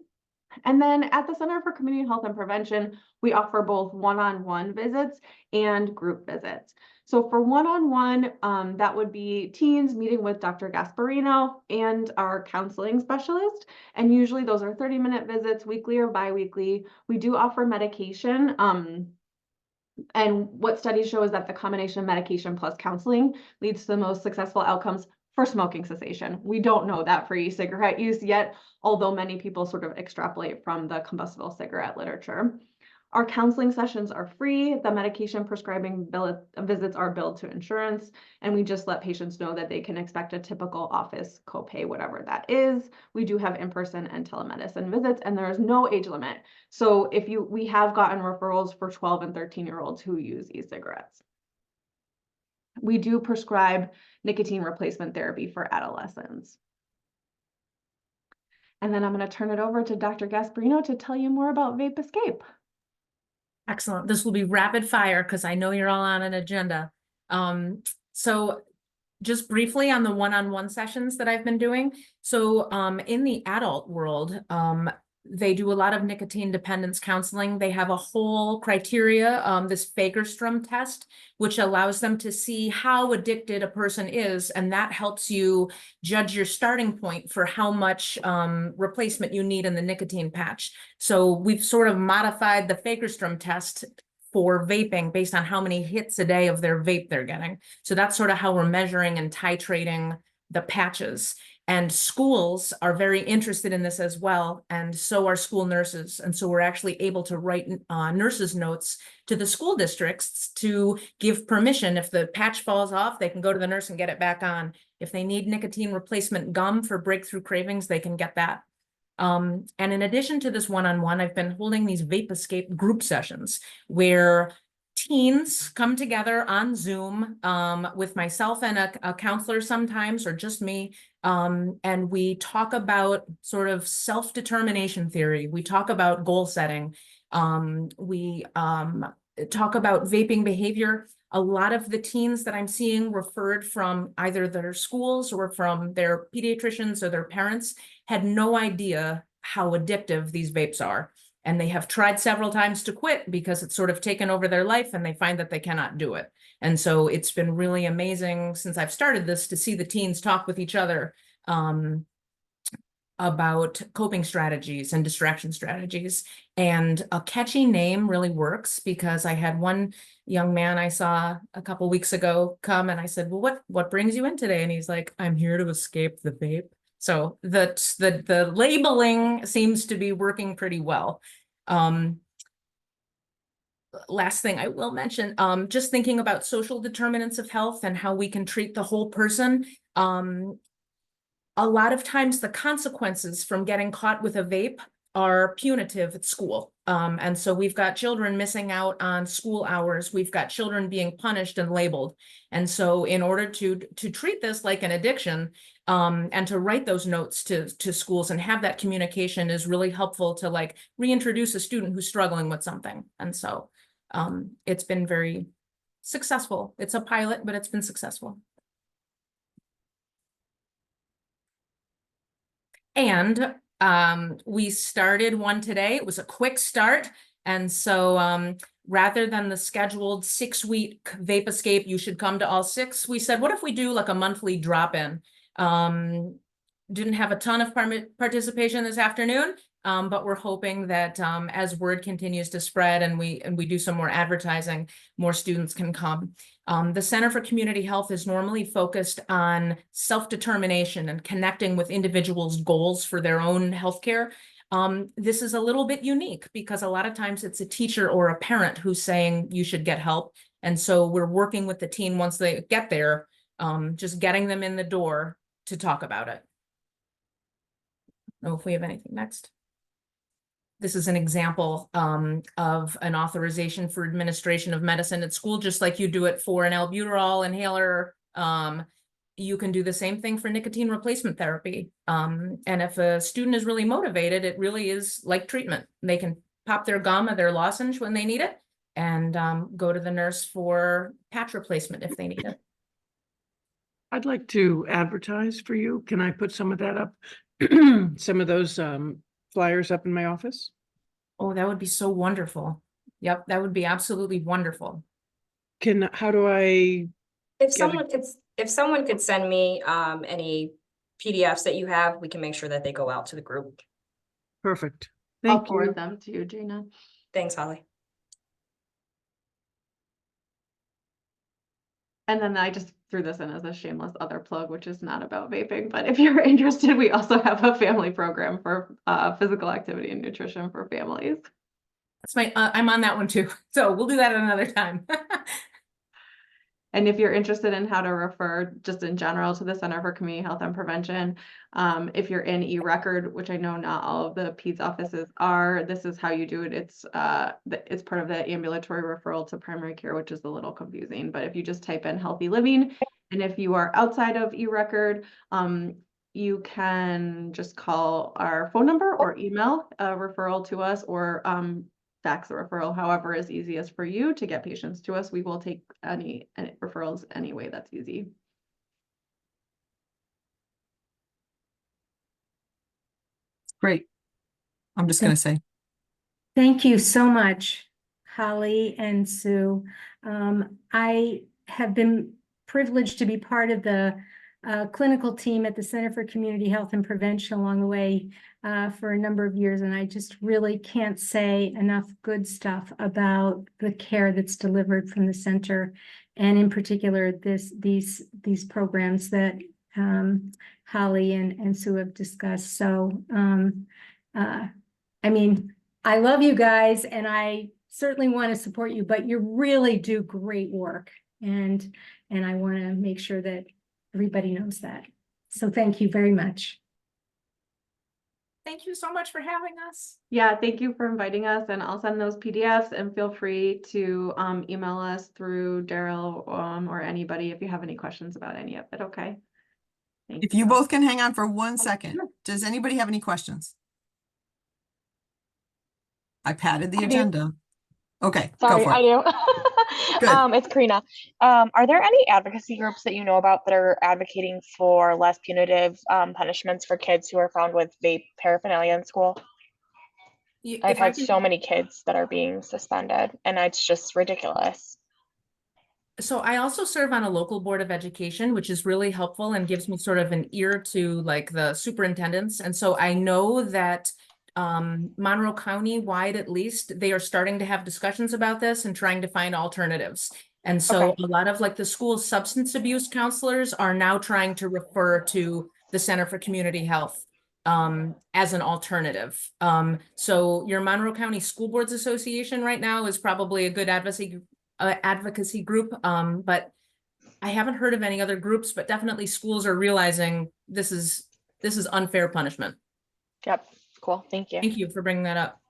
And then at the Center for Community Health and Prevention, we offer both one-on-one visits and group visits. So for one-on-one, that would be teens meeting with Dr. Gasparino and our counseling specialist. And usually those are 30-minute visits, weekly or biweekly. We do offer medication. And what studies show is that the combination of medication plus counseling leads to the most successful outcomes for smoking cessation. We don't know that for e-cigarette use yet, although many people sort of extrapolate from the combustible cigarette literature. Our counseling sessions are free. The medication prescribing visits are billed to insurance, and we just let patients know that they can expect a typical office copay, whatever that is. We do have in-person and telemedicine visits, and there is no age limit. So we have gotten referrals for 12 and 13-year-olds who use e-cigarettes. We do prescribe nicotine replacement therapy for adolescents. And then I'm going to turn it over to Dr. Gasparino to tell you more about Vape Escape. Excellent. This will be rapid fire because I know you're all on an agenda. So just briefly on the one-on-one sessions that I've been doing. So in the adult world, they do a lot of nicotine dependence counseling. They have a whole criteria, this Fagerstrom test, which allows them to see how addicted a person is. And that helps you judge your starting point for how much replacement you need in the nicotine patch. So we've sort of modified the Fagerstrom test for vaping based on how many hits a day of their vape they're getting. So that's sort of how we're measuring and titrating the patches. And schools are very interested in this as well, and so are school nurses. And so we're actually able to write nurses' notes to the school districts to give permission. If the patch falls off, they can go to the nurse and get it back on. If they need nicotine replacement gum for breakthrough cravings, they can get that. And in addition to this one-on-one, I've been holding these Vape Escape group sessions where teens come together on Zoom with myself and a counselor sometimes, or just me, And we talk about sort of self-determination theory. We talk about goal setting. We talk about vaping behavior. A lot of the teens that I'm seeing referred from either their schools or from their pediatricians or their parents had no idea how addictive these vapes are. And they have tried several times to quit because it's sort of taken over their life and they find that they cannot do it. And so it's been really amazing since I've started this to see the teens talk with each other about coping strategies and distraction strategies. And a catchy name really works, because I had one young man I saw a couple weeks ago come and I said, well, what brings you in today? And he's like, I'm here to escape the vape. So the labeling seems to be working pretty well. Last thing I will mention, just thinking about social determinants of health and how we can treat the whole person. A lot of times the consequences from getting caught with a vape are punitive at school. And so we've got children missing out on school hours. We've got children being punished and labeled. And so in order to treat this like an addiction, and to write those notes to schools and have that communication is really helpful to like reintroduce a student who's struggling with something. And so it's been very successful. It's a pilot, but it's been successful. And we started one today. It was a quick start. And so rather than the scheduled 6-week vape escape, you should come to all 6, we said, what if we do like a monthly drop-in? Didn't have a ton of participation this afternoon, but we're hoping that as word continues to spread and we do some more advertising, more students can come. The Center for Community Health is normally focused on self-determination and connecting with individuals' goals for their own healthcare. This is a little bit unique because a lot of times it's a teacher or a parent who's saying you should get help. And so we're working with the teen once they get there, just getting them in the door to talk about it. I don't know if we have anything next. This is an example of an authorization for administration of medicine at school, just like you do it for an albuterol inhaler. You can do the same thing for nicotine replacement therapy. And if a student is really motivated, it really is like treatment. They can pop their gum or their lozenge when they need it and go to the nurse for patch replacement if they need it. I'd like to advertise for you. Can I put some of that up? Some of those flyers up in my office? Oh, that would be so wonderful. Yep, that would be absolutely wonderful. How do I? If someone could send me any PDFs that you have, we can make sure that they go out to the group. Perfect. I'll Thank you. forward them to you, Gina. Thanks, Holly. And then I just threw this in as a shameless other plug, which is not about vaping, but if you're interested, we also have a family program for physical activity and nutrition for families. That's I'm on that one too. So we'll do that another time. And if you're interested in how to refer just in general to the Center for Community Health and Prevention, if you're in eRecord, which I know not all of the PEDS offices are, this is how you do it. It's part of the ambulatory referral to primary care, which is a little confusing. But if you just type in healthy living, and if you are outside of eRecord, you can just call our phone number or email a referral to us, or fax the referral, however is easiest for you to get patients to us. We will take any referrals any way that's easy. Great. I'm just going to say. Thank you so much, Holly and Sue. I have been privileged to be part of the clinical team at the Center for Community Health and Prevention along the way for a number of years, and I just really can't say enough good stuff about the care that's delivered from the center, and in particular these programs that Holly and Sue have discussed. So I mean, I love you guys, and I certainly want to support you, but you really do great work, and I want to make sure that everybody knows that. So thank you very much. Thank you so much for having us. Yeah, thank you for inviting us, and I'll send those PDFs, and feel free to email us through Daryl or anybody if you have any questions about any of it. Okay. Thank If you both can hang on for 1 second, does anybody have any questions? I patted the I do. agenda. Okay, go Sorry, for I it. do. Good. It's Karina. Are there any advocacy groups that you know about that are advocating for less punitive punishments for kids who are found with vape paraphernalia in school? I've If I had can, so many kids that are being suspended, and it's just ridiculous. so I also serve on a local board of education, which is really helpful and gives me sort of an ear to like the superintendents. And so I know that Monroe County wide, at least, they are starting to have discussions about this and trying to find alternatives. And so Okay. a lot of like the school substance abuse counselors are now trying to refer to the Center for Community Health as an alternative. So your Monroe County School Boards Association right now is probably a good advocacy group, but I haven't heard of any other groups, but definitely schools are realizing this is unfair punishment. Yep. Cool. Thank you. Thank you for bringing that up.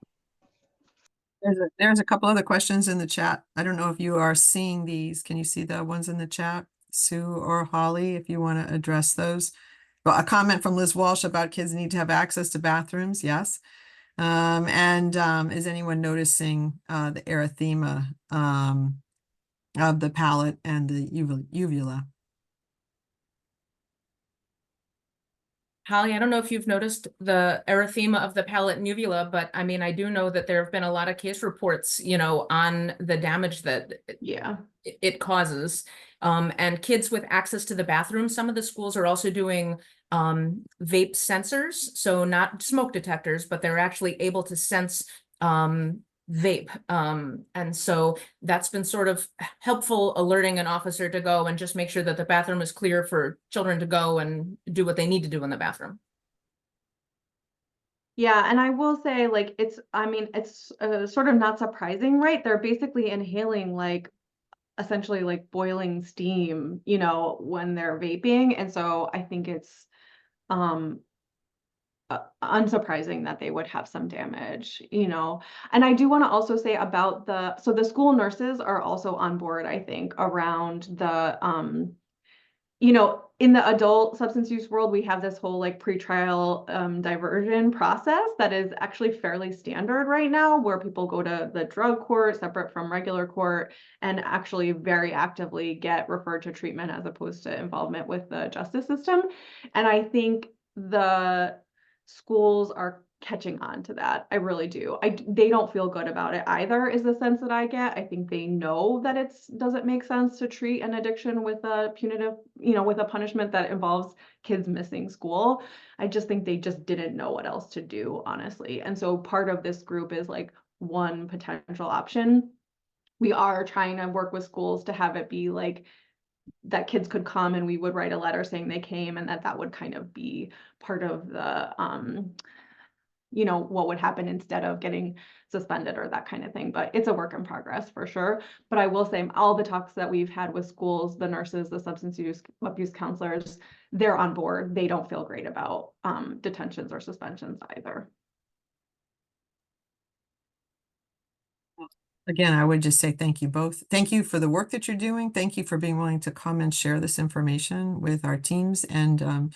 There's a couple other questions in the chat. I don't know if you are seeing these. Can you see the ones in the chat? Sue or Holly, if you want to address those. Well, a comment from Liz Walsh about kids need to have access to bathrooms. Yes. Is anyone noticing the erythema of the palate and the uvula? Holly, I don't know if you've noticed the erythema of the palate and uvula, but I mean, I do know that there have been a lot of case reports, you know, on the damage that Yeah. it causes. And kids with access to the bathroom, some of the schools are also doing vape sensors, so not smoke detectors, but they're actually able to sense vape. And so that's been sort of helpful, alerting an officer to go and just make sure that the bathroom is clear for children to go and do what they need to do in the bathroom. Yeah, and I will say, like, I mean, it's sort of not surprising, right? They're basically inhaling like essentially like boiling steam, you know, when they're vaping. And so I think it's um unsurprising that they would have some damage, you know. And I do want to also say about so the school nurses are also on board, I think, around the you know, in the adult substance use world, we have this whole like pretrial diversion process that is actually fairly standard right now, where people go to the drug court separate from regular court and actually very actively get referred to treatment as opposed to involvement with the justice system. And I think the schools are catching on to that. I really do. They don't feel good about it either, is the sense that I get. I think they know that it doesn't make sense to treat an addiction with a punitive, you know, with a punishment that involves kids missing school. I just think they just didn't know what else to do, honestly. And so part of this group is like one potential option. We are trying to work with schools to have it be like that kids could come and we would write a letter saying they came, and that would kind of be part of the you know, what would happen instead of getting suspended or that kind of thing. But it's a work in progress for sure. But I will say all the talks that we've had with schools, the nurses, the substance abuse counselors, they're on board. They don't feel great about detentions or suspensions either. Again, I would just say thank you both. Thank you for the work that you're doing. Thank you for being willing to come and share this information with our teams. And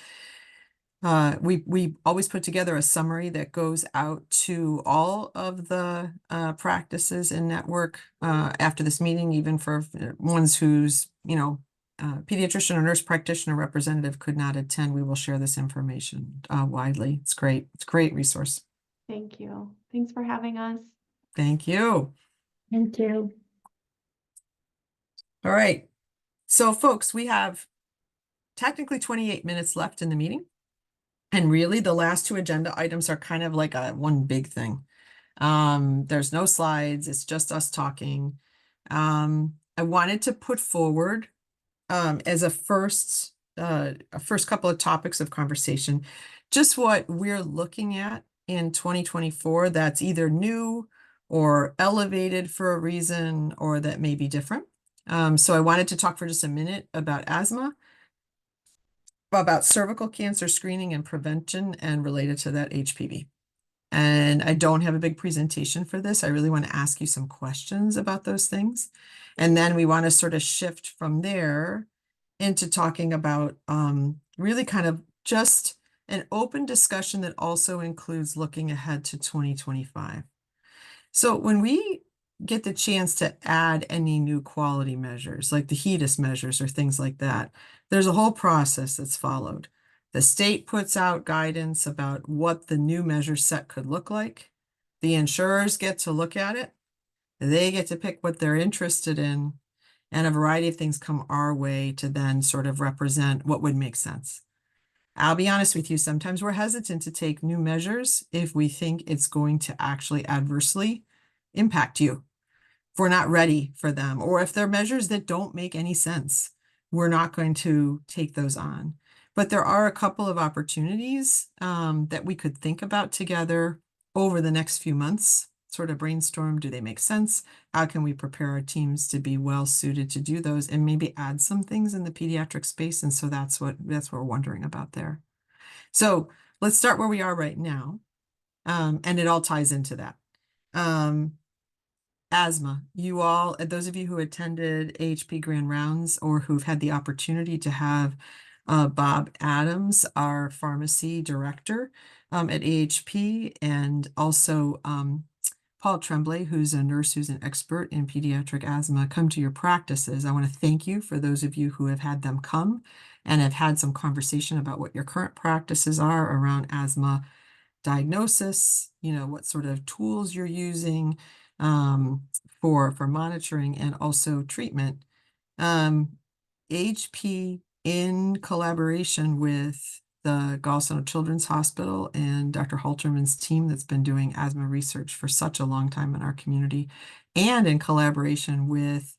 we always put together a summary that goes out to all of the practices in network after this meeting, even for ones whose, you know, pediatrician or nurse practitioner representative could not attend. We will share this information widely. It's great. It's a great resource. Thank you. Thanks for having us. Thank you. Thank you. All right. So folks, we have technically 28 minutes left in the meeting. And really the last two agenda items are kind of like one big thing. There's no slides. It's just us talking. I wanted to put forward as a first couple of topics of conversation, just what we're looking at in 2024 that's either new or elevated for a reason or that may be different. So I wanted to talk for just a minute about asthma, about cervical cancer screening and prevention, and related to that HPV. And I don't have a big presentation for this. I really want to ask you some questions about those things. And then we want to sort of shift from there into talking about really kind of just an open discussion that also includes looking ahead to 2025. So when we get the chance to add any new quality measures, like the HEDIS measures or things like that, there's a whole process that's followed. The state puts out guidance about what the new measure set could look like. The insurers get to look at it. They get to pick what they're interested in, and a variety of things come our way to then sort of represent what would make sense. I'll be honest with you, sometimes we're hesitant to take new measures if we think it's going to actually adversely impact you. If we're not ready for them, or if they're measures that don't make any sense, we're not going to take those on. But there are a couple of opportunities that we could think about together over the next few months, sort of brainstorm, do they make sense? How can we prepare our teams to be well suited to do those, and maybe add some things in the pediatric space? And so that's what we're wondering about there. So let's start where we are right now. And it all ties into that. Asthma, you all, those of you who attended AHP Grand Rounds or who've had the opportunity to have Bob Adams, our pharmacy director at AHP, and also Paul Tremblay, who's a nurse who's an expert in pediatric asthma, come to your practices. I want to thank you for those of you who have had them come and have had some conversation about what your current practices are around asthma diagnosis, what sort of tools you're using for monitoring and also treatment. HP, in collaboration with the Gallstone Children's Hospital and Dr. Halterman's team that's been doing asthma research for such a long time in our community, and in collaboration with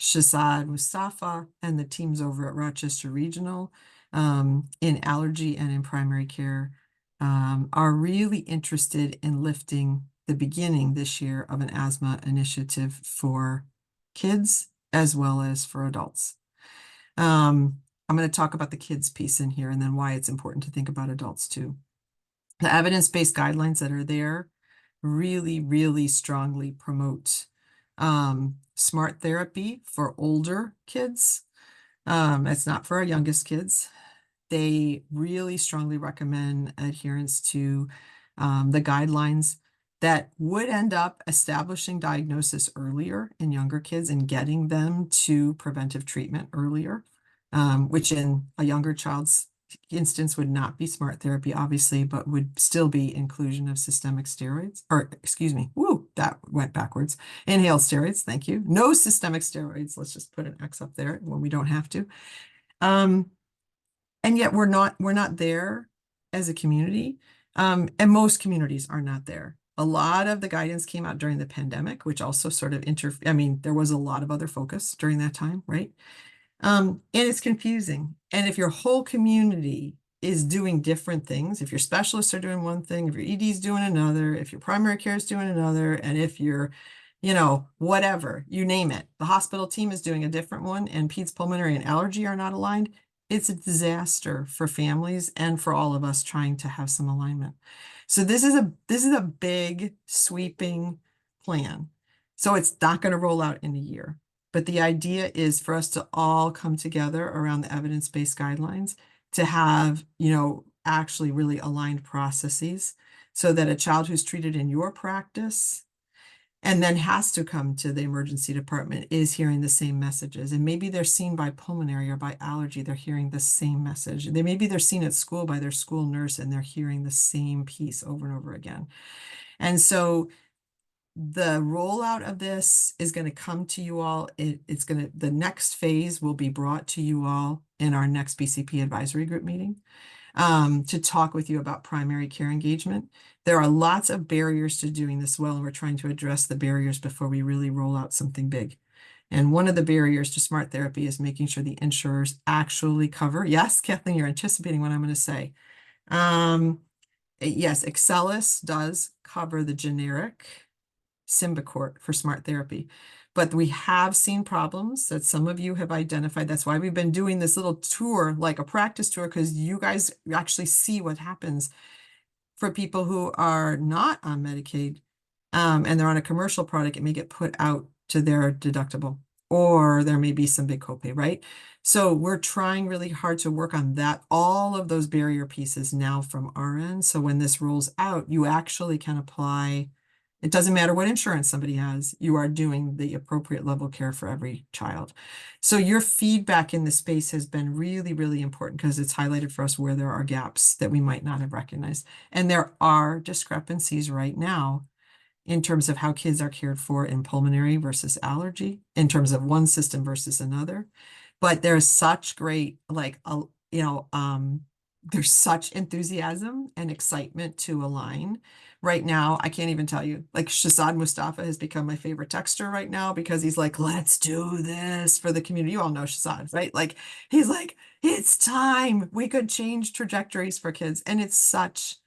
Shazad Mustafa and the teams over at Rochester Regional in allergy and in primary care, are really interested in lifting the beginning this year of an asthma initiative for kids as well as for adults. I'm going to talk about the kids piece in here and then why it's important to think about adults too. The evidence-based guidelines that are there really, really strongly promote smart therapy for older kids. It's not for our youngest kids. They really strongly recommend adherence to the guidelines that would end up establishing diagnosis earlier in younger kids and getting them to preventive treatment earlier, which in a younger child's instance would not be smart therapy, obviously, but would still be inclusion of systemic steroids, or excuse me, woo, that went backwards. Inhaled steroids, thank you. No systemic steroids. Let's just put an X up there when we don't have to. And yet we're not there as a community. And most communities are not there. A lot of the guidance came out during the pandemic, which also sort of there was a lot of other focus during that time, right? And it's confusing. And if your whole community is doing different things, if your specialists are doing one thing, if your ED is doing another, if your primary care is doing another, and if you're, whatever, you name it, the hospital team is doing a different one, and peds, pulmonary, and allergy are not aligned, it's a disaster for families and for all of us trying to have some alignment. So this is a big sweeping plan. So it's not going to roll out in a year. But the idea is for us to all come together around the evidence-based guidelines to have, actually really aligned processes so that a child who's treated in your practice and then has to come to the emergency department is hearing the same messages. And maybe they're seen by pulmonary or by allergy, they're hearing the same message. Maybe they're seen at school by their school nurse and they're hearing the same piece over and over again. And so the rollout of this is going to come to you all. The next phase will be brought to you all in our next PCP advisory group meeting to talk with you about primary care engagement. There are lots of barriers to doing this well, and we're trying to address the barriers before we really roll out something big. And one of the barriers to smart therapy is making sure the insurers actually cover. Yes, Kathleen, you're anticipating what I'm going to say. Yes, Excelis does cover the generic Symbicort for smart therapy, but we have seen problems that some of you have identified. That's why we've been doing this little tour, like a practice tour, because you guys actually see what happens for people who are not on Medicaid and they're on a commercial product. It may get put out to their deductible. or there may be some big copay, right? So we're trying really hard to work on that, all of those barrier pieces now from our end. So when this rolls out, you actually can apply. It doesn't matter what insurance somebody has, you are doing the appropriate level of care for every child. So your feedback in this space has been really, really important because it's highlighted for us where there are gaps that we might not have recognized. And there are discrepancies right now in terms of how kids are cared for in pulmonary versus allergy, in terms of one system versus another. But there's such great, like, there's such enthusiasm and excitement to align. Right now, I can't even tell you, like Shazad Mustafa has become my favorite texter right now because he's like, let's do this for the community. You all know Shazad, right? Like, he's like, it's time. We could change trajectories for kids. And it's such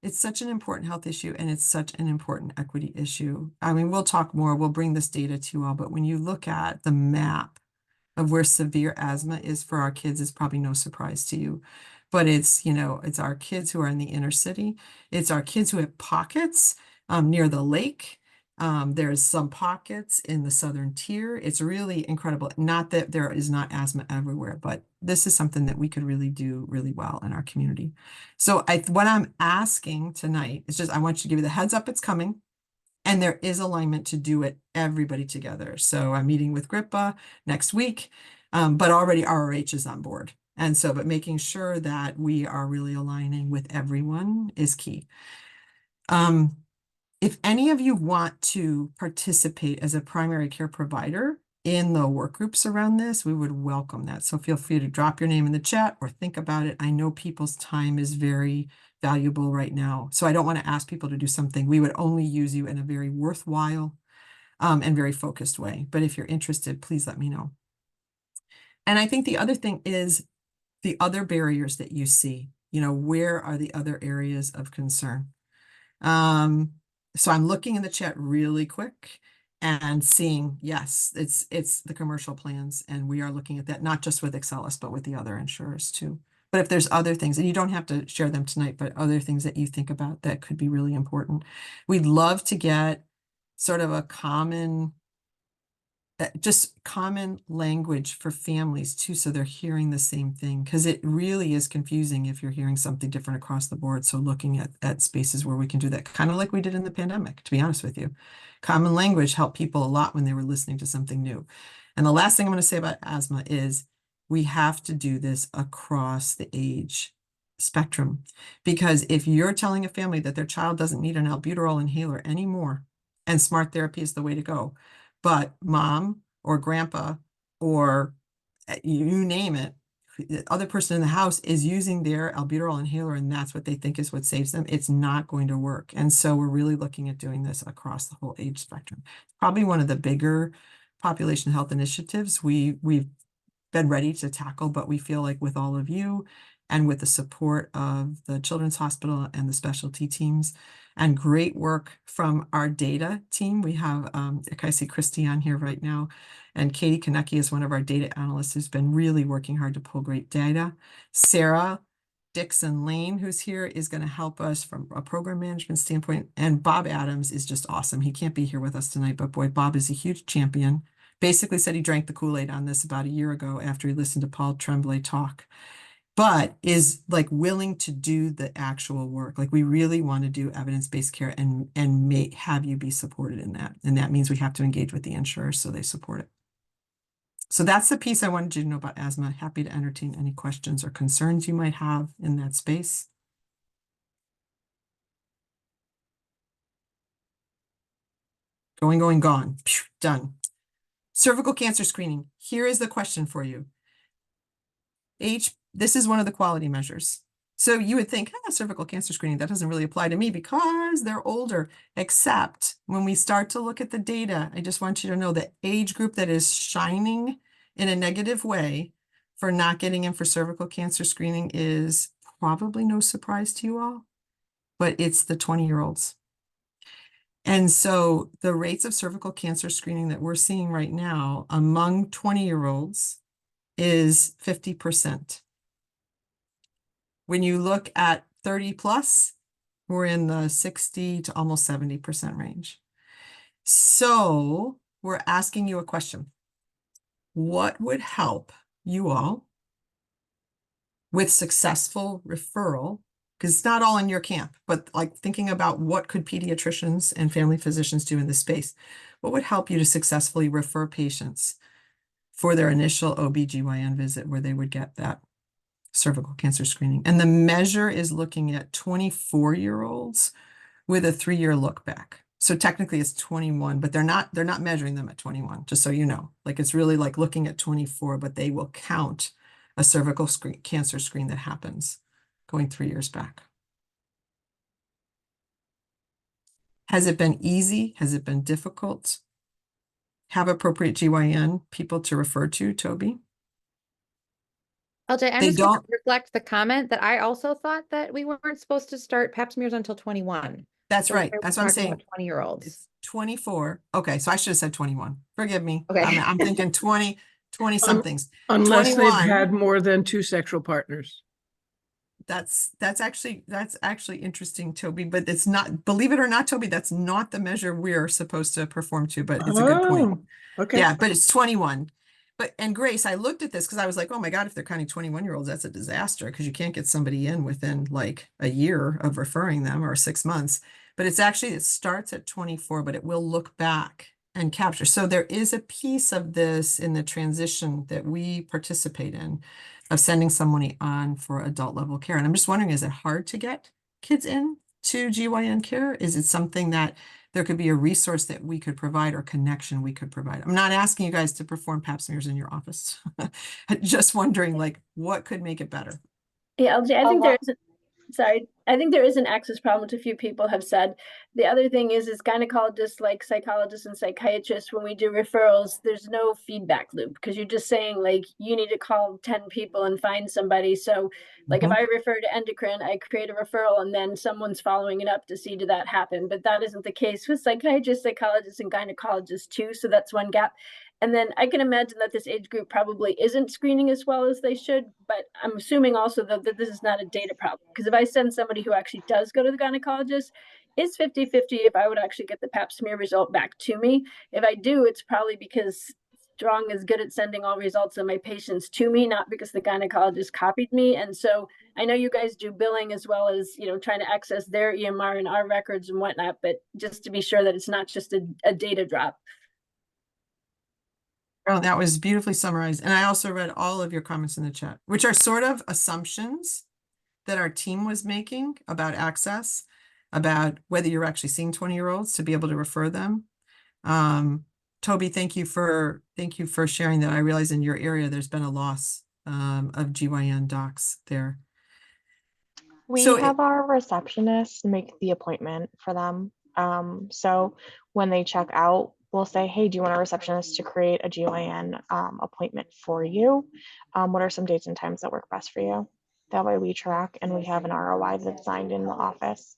an important health issue and it's such an important equity issue. I mean, we'll talk more, we'll bring this data to you all, but when you look at the map of where severe asthma is for our kids, it's probably no surprise to you. But it's, it's our kids who are in the inner city. It's our kids who have pockets near the lake. There's some pockets in the southern tier. It's really incredible. Not that there is not asthma everywhere, but this is something that we could really do really well in our community. So what I'm asking tonight is just, I want you to give you the heads up, it's coming. And there is alignment to do it, everybody together. So I'm meeting with GRIPA next week, but already RRH is on board. And so, but making sure that we are really aligning with everyone is key. If any of you want to participate as a primary care provider in the work groups around this, we would welcome that. So feel free to drop your name in the chat or think about it. I know people's time is very valuable right now. So I don't want to ask people to do something. We would only use you in a very worthwhile and very focused way. But if you're interested, please let me know. And I think the other thing is the other barriers that you see, where are the other areas of concern? So I'm looking in the chat really quick and seeing, yes, it's the commercial plans. And we are looking at that, not just with Excelis, but with the other insurers too. But if there's other things, and you don't have to share them tonight, but other things that you think about that could be really important, we'd love to get sort of a common language for families too, so they're hearing the same thing, because it really is confusing if you're hearing something different across the board. So looking at spaces where we can do that, kind of like we did in the pandemic, to be honest with you. Common language helped people a lot when they were listening to something new. And the last thing I'm going to say about asthma is we have to do this across the age spectrum, because if you're telling a family that their child doesn't need an albuterol inhaler anymore, and smart therapy is the way to go, but mom or grandpa or you name it, the other person in the house is using their albuterol inhaler and that's what they think is what saves them, it's not going to work. And so we're really looking at doing this across the whole age spectrum. Probably one of the bigger population health initiatives we've been ready to tackle, but we feel like with all of you and with the support of the Children's Hospital and the specialty teams and great work from our data team. We have, I see Christy on here right now, and Katie Konecki is one of our data analysts who's been really working hard to pull great data. Sarah Dixon Lane, who's here, is going to help us from a program management standpoint. And Bob Adams is just awesome. He can't be here with us tonight, but boy, Bob is a huge champion. Basically said he drank the Kool-Aid on this about a year ago after he listened to Paul Tremblay talk, but is like willing to do the actual work. Like we really want to do evidence-based care and have you be supported in that. And that means we have to engage with the insurers so they support it. So that's the piece I wanted you to know about asthma. Happy to entertain any questions or concerns you might have in that space. Going, gone. Phew, done. Cervical cancer screening. Here is the question for you. This is one of the quality measures. So you would think, cervical cancer screening, that doesn't really apply to me because they're older, except when we start to look at the data, I just want you to know the age group that is shining in a negative way for not getting in for cervical cancer screening is probably no surprise to you all, but it's the 20-year-olds. And so the rates of cervical cancer screening that we're seeing right now among 20-year-olds is 50%. When you look at 30 plus, we're in the 60 to almost 70% range. So we're asking you a question. what would help you all with successful referral, because it's not all in your camp, but like thinking about what could pediatricians and family physicians do in this space, what would help you to successfully refer patients for their initial OB/GYN visit where they would get that cervical cancer screening. And the measure is looking at 24-year-olds with a 3-year look back. So technically it's 21, but they're not measuring them at 21, just so you know. Like it's really like looking at 24, but they will count a cervical cancer screen that happens going 3 years back. Has it been easy? Has it been difficult? Have appropriate GYN people to refer to, Toby? LJ, I'm They just going to don't. reflect the comment that I also thought that we weren't supposed to start pap smears until 21. That's So right. why are we That's what I'm talking saying. about 20-year-olds. It's 24. Okay, so I should have said 21. Forgive me. Okay. I'm thinking 20 somethings. Unless they've 21. had more than 2 sexual partners. That's actually interesting, Toby, but it's not, believe it or not, Toby, that's not the measure we're supposed to perform to, but it's a good point. Okay. Yeah, but it's 21. And Grace, I looked at this because I was like, oh my God, if they're counting 21-year-olds, that's a disaster because you can't get somebody in within like a year of referring them or 6 months. But it's actually, it starts at 24, but it will look back and capture. So there is a piece of this in the transition that we participate in of sending somebody on for adult level care. And I'm just wondering, is it hard to get kids in to GYN care? Is it something that there could be a resource that we could provide or connection we could provide? I'm not asking you guys to perform pap smears in your office. Just wondering like what could make it better? Yeah, LJ, I think there is sorry, I think there is an access problem, which a few people have said. The other thing is gynecologists, like psychologists and psychiatrists, when we do referrals, there's no feedback loop because you're just saying like you need to call 10 people and find somebody. So like if I refer to endocrine, I create a referral and then someone's following it up to see did that happen. But that isn't the case with psychiatrists, psychologists, and gynecologists too. So that's one gap. And then I can imagine that this age group probably isn't screening as well as they should, but I'm assuming also that this is not a data problem. Because if I send somebody who actually does go to the gynecologist, it's 50-50 if I would actually get the pap smear result back to me. If I do, it's probably because Strong is good at sending all results of my patients to me, not because the gynecologist copied me. And so I know you guys do billing as well as, trying to access their EMR and our records and whatnot, but just to be sure that it's not just a data drop. Oh, that was beautifully summarized. And I also read all of your comments in the chat, which are sort of assumptions that our team was making about access, about whether you're actually seeing 20-year-olds to be able to refer them. Toby, thank you for sharing that. I realize in your area, there's been a loss of GYN docs there. We have our receptionist make the appointment for them. So when they check out, we'll say, hey, do you want a receptionist to create a GYN appointment for you? What are some dates and times that work best for you? That way we track and we have an ROI that's signed in the office.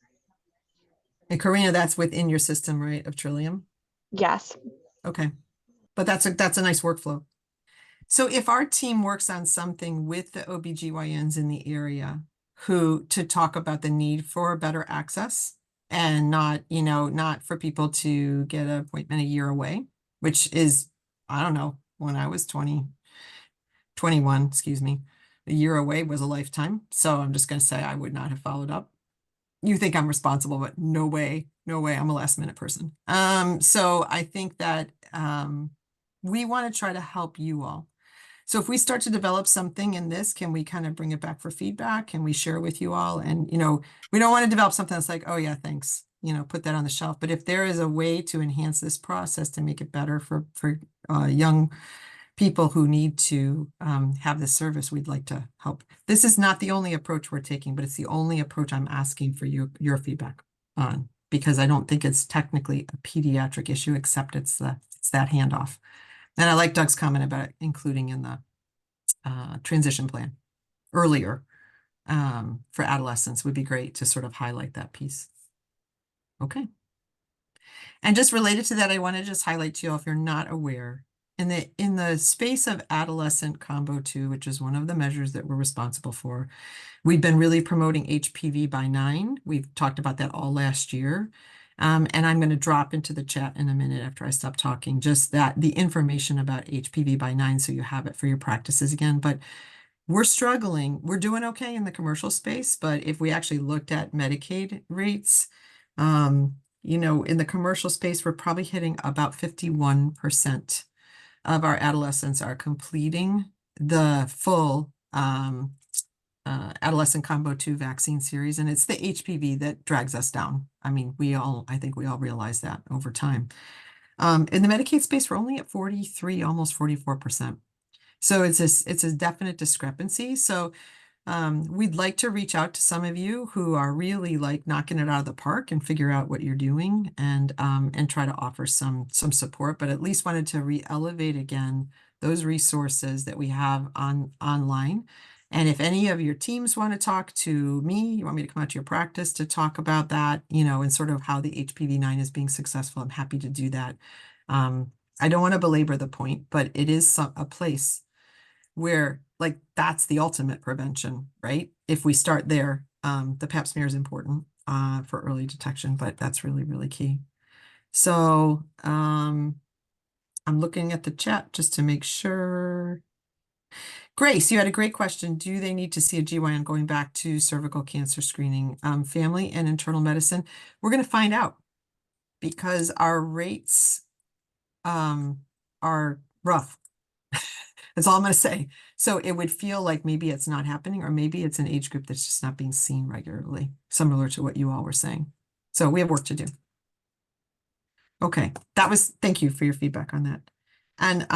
And Karina, that's within your system, right, of Trillium? Yes. Okay. But that's a nice workflow. So if our team works on something with the OB/GYNs in the area to talk about the need for better access and not for people to get an appointment a year away, which is, I don't know, when I was 21, excuse me, a year away was a lifetime. So I'm just going to say I would not have followed up. You think I'm responsible, but no way, I'm a last minute person. So I think that we want to try to help you all. So if we start to develop something in this, can we kind of bring it back for feedback? Can we share with you all? And, we don't want to develop something that's like, oh yeah, thanks, put that on the shelf. But if there is a way to enhance this process to make it better for young people who need to have this service, we'd like to help. This is not the only approach we're taking, but it's the only approach I'm asking for your feedback on, because I don't think it's technically a pediatric issue, except it's that handoff. And I like Doug's comment about including in the transition plan earlier for adolescents would be great to sort of highlight that piece. Okay. And just related to that, I want to just highlight to you all, if you're not aware, in the space of adolescent combo 2, which is one of the measures that we're responsible for, we've been really promoting HPV by 9. We've talked about that all last year. And I'm going to drop into the chat in a minute after I stop talking, just that the information about HPV by 9, so you have it for your practices again. But we're struggling. We're doing okay in the commercial space, but if we actually looked at Medicaid rates, in the commercial space, we're probably hitting about 51% of our adolescents are completing the full adolescent combo 2 vaccine series, and it's the HPV that drags us down. I mean, I think we all realize that over time. In the Medicaid space, we're only at 43, almost 44%. So it's a definite discrepancy. So we'd like to reach out to some of you who are really like knocking it out of the park and figure out what you're doing and try to offer some support, but at least wanted to re-elevate again those resources that we have online. And if any of your teams want to talk to me, you want me to come out to your practice to talk about that, and sort of how the HPV-9 is being successful, I'm happy to do that. I don't want to belabor the point, but it is a place where like that's the ultimate prevention, right? If we start there, the pap smear is important for early detection, but that's really, really key. So I'm looking at the chat just to make sure. Grace, you had a great question. Do they need to see a GYN going back to cervical cancer screening? Family and internal medicine, we're going to find out because our rates are rough. That's all I'm going to say. So it would feel like maybe it's not happening, or maybe it's an age group that's just not being seen regularly, similar to what you all were saying. So we have work to do. Okay, thank you for your feedback on that. And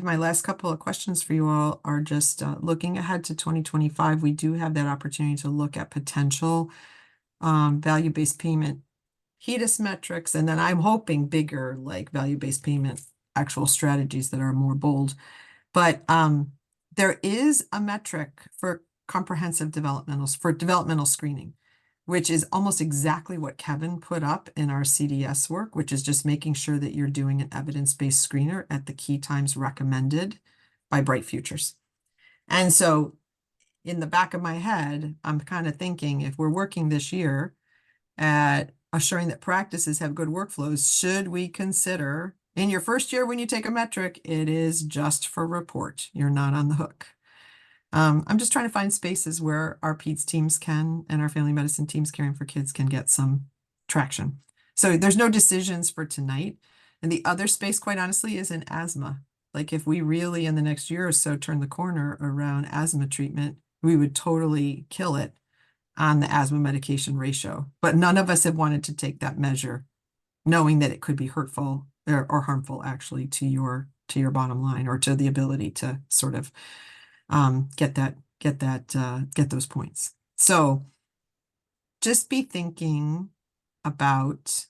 my last couple of questions for you all are just looking ahead to 2025. We do have that opportunity to look at potential value-based payment HEDIS metrics, and then I'm hoping bigger like value-based payment actual strategies that are more bold. But there is a metric for developmental screening, which is almost exactly what Kevin put up in our CDS work, which is just making sure that you're doing an evidence-based screener at the key times recommended by Bright Futures. And so in the back of my head, I'm kind of thinking if we're working this year at assuring that practices have good workflows, should we consider in your first year when you take a metric, it is just for report. You're not on the hook. I'm just trying to find spaces where our peds teams can and our family medicine teams caring for kids can get some traction. So there's no decisions for tonight. And the other space, quite honestly, is in asthma. Like if we really in the next year or so turn the corner around asthma treatment, we would totally kill it on the asthma medication ratio. But none of us have wanted to take that measure, knowing that it could be hurtful or harmful actually to your bottom line or to the ability to sort of get those points. So just be thinking about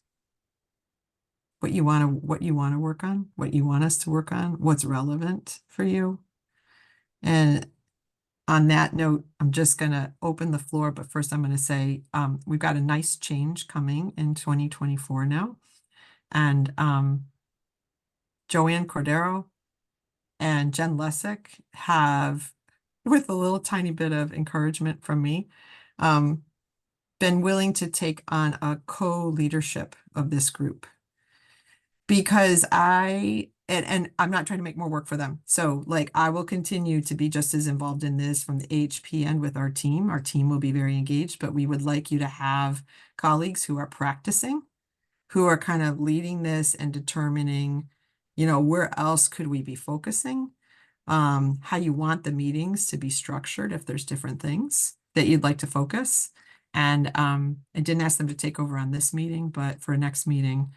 what you want to work on, what you want us to work on, what's relevant for you. And on that note, I'm just going to open the floor, but first I'm going to say we've got a nice change coming in 2024 now. And Joanne Cordero and Jen Lessick have, with a little tiny bit of encouragement from me, been willing to take on a co-leadership of this group. Because and I'm not trying to make more work for them. So like I will continue to be just as involved in this from the AHP end with our team. Our team will be very engaged, but we would like you to have colleagues who are practicing, who are kind of leading this and determining, where else could we be focusing, how you want the meetings to be structured if there's different things that you'd like to focus. And I didn't ask them to take over on this meeting, but for a next meeting,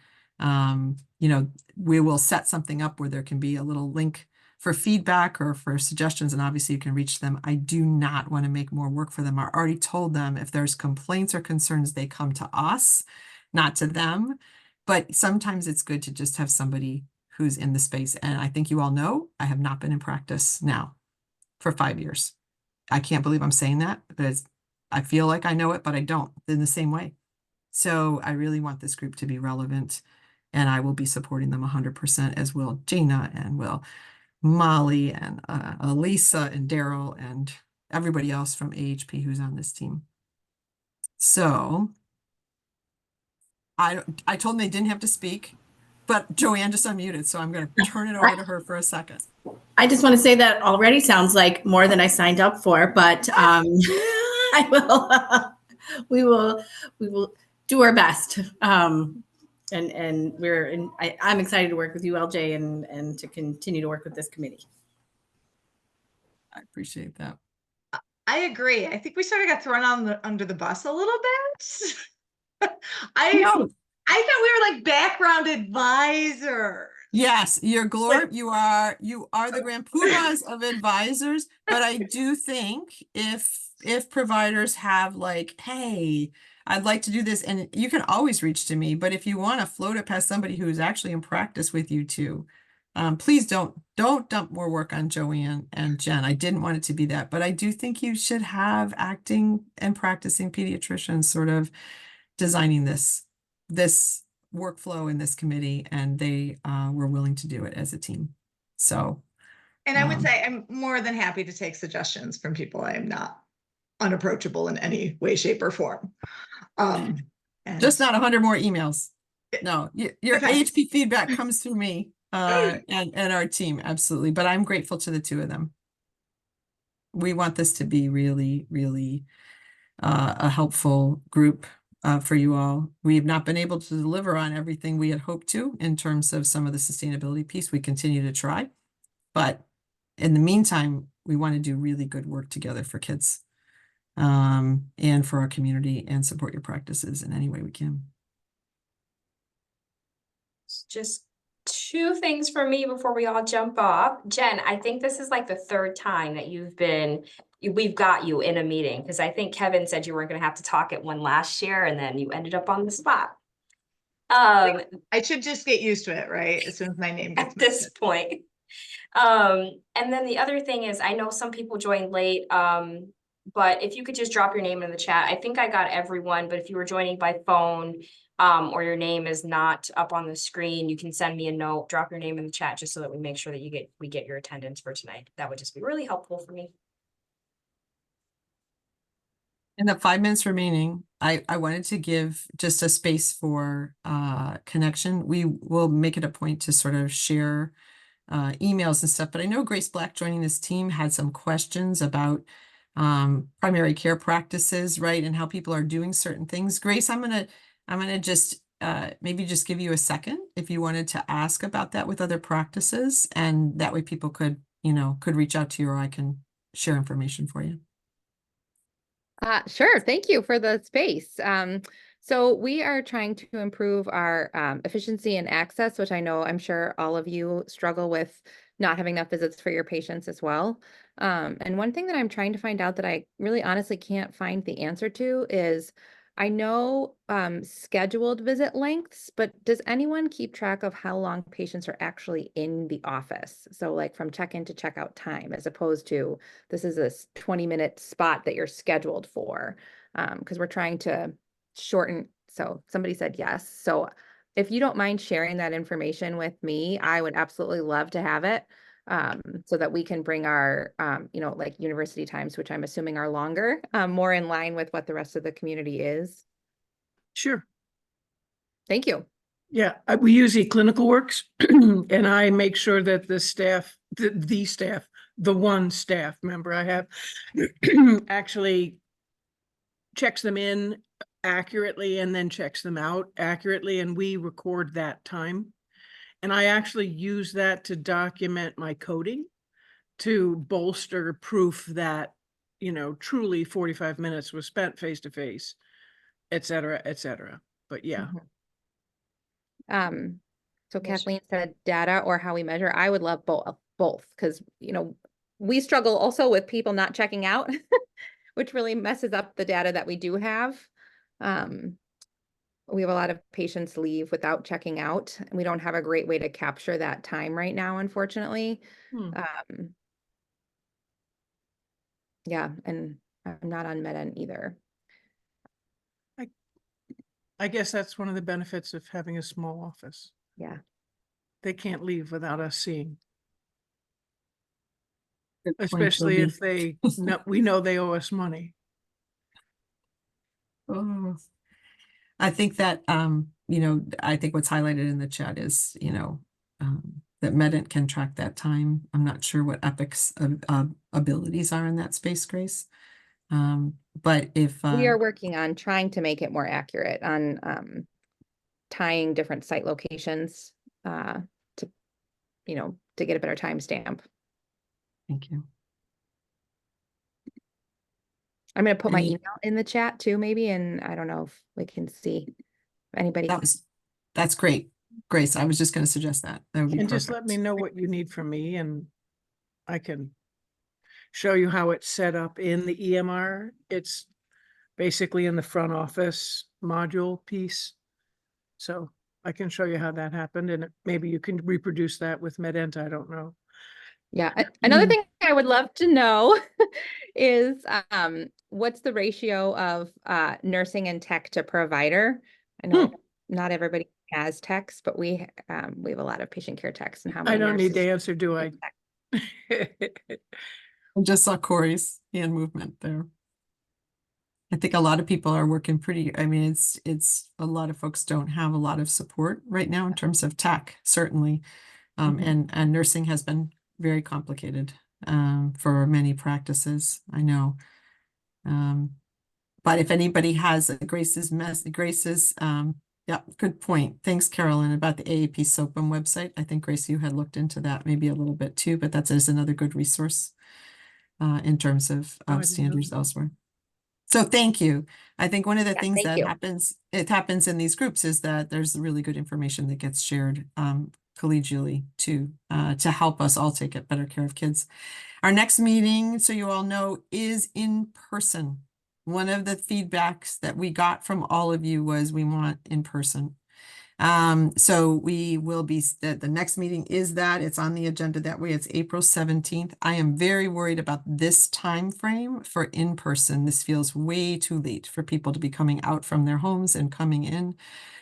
we will set something up where there can be a little link for feedback or for suggestions, and obviously you can reach them. I do not want to make more work for them. I already told them if there's complaints or concerns, they come to us, not to them. But sometimes it's good to just have somebody who's in the space. And I think you all know I have not been in practice now for 5 years. I can't believe I'm saying that, but I feel like I know it, but I don't in the same way. So I really want this group to be relevant, and I will be supporting them 100%, as will Gina and will Molly and Elisa and Daryl and everybody else from AHP who's on this team. So I told them they didn't have to speak, but Joanne just unmuted, so I'm going to turn it over to her for a second. I just want to say that already sounds like more than I signed up for, but I will, we will do our best. And I'm excited to work with you, LJ, and to continue to work with this committee. I appreciate that. I agree. I think we sort of got thrown under the bus a little bit. I thought we were like background advisors. Yes, you are the grand poobahs of advisors, but I do think if providers have like, hey, I'd like to do this, and you can always reach to me, but if you want to float it past somebody who's actually in practice with you too, please don't dump more work on Joanne and Jen. I didn't want it to be that, but I do think you should have acting and practicing pediatricians sort of designing this workflow in this committee, and they were willing to do it as a team. So, and I would say I'm more than happy to take suggestions from people. I am not unapproachable in any way, shape, or form. Just not 100 more emails. No, your AHP feedback comes through me and our team, absolutely. But I'm grateful to the two of them. We want this to be really, really a helpful group for you all. We have not been able to deliver on everything we had hoped to in terms of some of the sustainability piece. We continue to try, but in the meantime, we want to do really good work together for kids and for our community, and support your practices in any way we can. Just two things for me before we all jump off. Jen, I think this is like the third time that we've got you in a meeting, because I think Kevin said you weren't going to have to talk at one last year, and then you ended up on the spot. I should just get used to it, right? As soon as my name gets at this point. And then the other thing is, I know some people joined late, but if you could just drop your name in the chat. I think I got everyone, but if you were joining by phone, or your name is not up on the screen, you can send me a note, drop your name in the chat, just so that we make sure that we get your attendance for tonight. That would just be really helpful for me. In the 5 minutes remaining, I wanted to give just a space for connection. We will make it a point to sort of share emails and stuff, but I know Grace Black joining this team had some questions about primary care practices, right? And how people are doing certain things. Grace, I'm gonna just maybe just give you a second if you wanted to ask about that with other practices, and that way people could reach out to you, or I can share information for you. Sure. Thank you for the space. So we are trying to improve our efficiency and access, which I'm sure all of you struggle with not having enough visits for your patients as well. And one thing that I'm trying to find out that I really honestly can't find the answer to is, I know scheduled visit lengths, but does anyone keep track of how long patients are actually in the office? So like from check-in to check-out time, as opposed to this is a 20-minute spot that you're scheduled for, because we're trying to shorten. So somebody said yes. So if you don't mind sharing that information with me, I would absolutely love to have it. So that we can bring our, like university times, which I'm assuming are longer, more in line with what the rest of the community is. Sure. Thank you. Yeah, we use eClinicalWorks, and I make sure that the staff, the one staff member I have actually checks them in accurately and then checks them out accurately, and we record that time. And I actually use that to document my coding to bolster proof that, truly 45 minutes was spent face-to-face, et cetera, et cetera. But yeah. So Kathleen said data or how we measure. I would love both, because, we struggle also with people not checking out, which really messes up the data that we do have. We have a lot of patients leave without checking out, and we don't have a great way to capture that time right now, unfortunately. Yeah, and I'm not on Meta either. I guess that's one of the benefits of having a small office. Yeah. They can't leave without us seeing. Good point, Especially Libby. if we know they owe us money. Oh. I think that I think what's highlighted in the chat is, that Medent can track that time. I'm not sure what Epic's abilities are in that space, Grace. But if We are working on trying to make it more accurate on tying different site locations to to get a better timestamp. Thank you. I'm going to put my Any- email in the chat too, maybe, and I don't know if we can see if anybody. That's great, Grace. I was just going to suggest that. That would be And just let perfect. me know what you need from me and I can show you how it's set up in the EMR. It's basically in the front office module piece. So I can show you how that happened and maybe you can reproduce that with Medent. I don't know. Yeah. Another thing I would love to know is what's the ratio of nursing and tech to provider? I know not everybody has techs, but we have a lot of patient care techs, and how many I don't need nurses to answer, do I? I just saw Corey's hand movement there. I think a lot of people are working it's a lot of folks don't have a lot of support right now in terms of tech, certainly. And nursing has been very complicated for many practices, I know. But if anybody has Grace's yeah, good point. Thanks, Carolyn, about the AAP SOPM website. I think, Grace, you had looked into that maybe a little bit too, but that's another good resource in terms of I didn't know standards that. elsewhere. So thank you. I think one of the Yeah, things thank that you. happens in these groups is that there's really good information that gets shared collegially to help us all take better care of kids. Our next meeting, so you all know, is in person. One of the feedbacks that we got from all of you was we want in person. So we will be, the next meeting is that, it's on the agenda that way, it's April 17th. I am very worried about this time frame for in-person. This feels way too late for people to be coming out from their homes and coming in.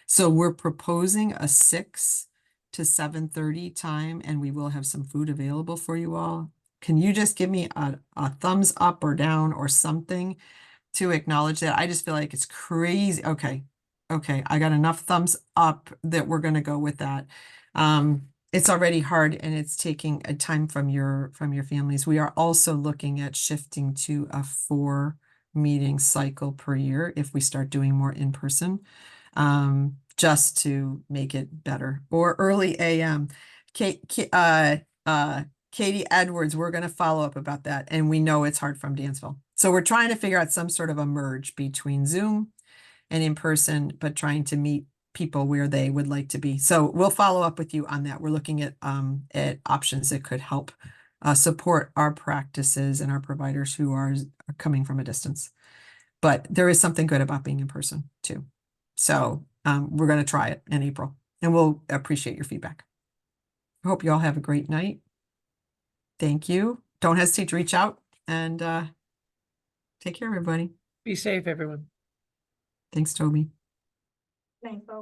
So we're proposing a 6 to 7:30 time, and we will have some food available for you all. Can you just give me a thumbs up or down or something to acknowledge that? I just feel like it's crazy. Okay. I got enough thumbs up that we're going to go with that. It's already hard and it's taking a time from your families. We are also looking at shifting to a 4-meeting cycle per year if we start doing more in person, just to make it better, or early AM. Katie Edwards, we're going to follow up about that. And we know it's hard from Dansville. So we're trying to figure out some sort of a merge between Zoom and in person, but trying to meet people where they would like to be. So we'll follow up with you on that. We're looking at options that could help support our practices and our providers who are coming from a distance. But there is something good about being in person too. So we're going to try it in April, and we'll appreciate your feedback. I hope you all have a great night. Thank you. Don't hesitate to reach out, and take care, everybody. Be safe, everyone. Thanks, Toby. Thanks, folks.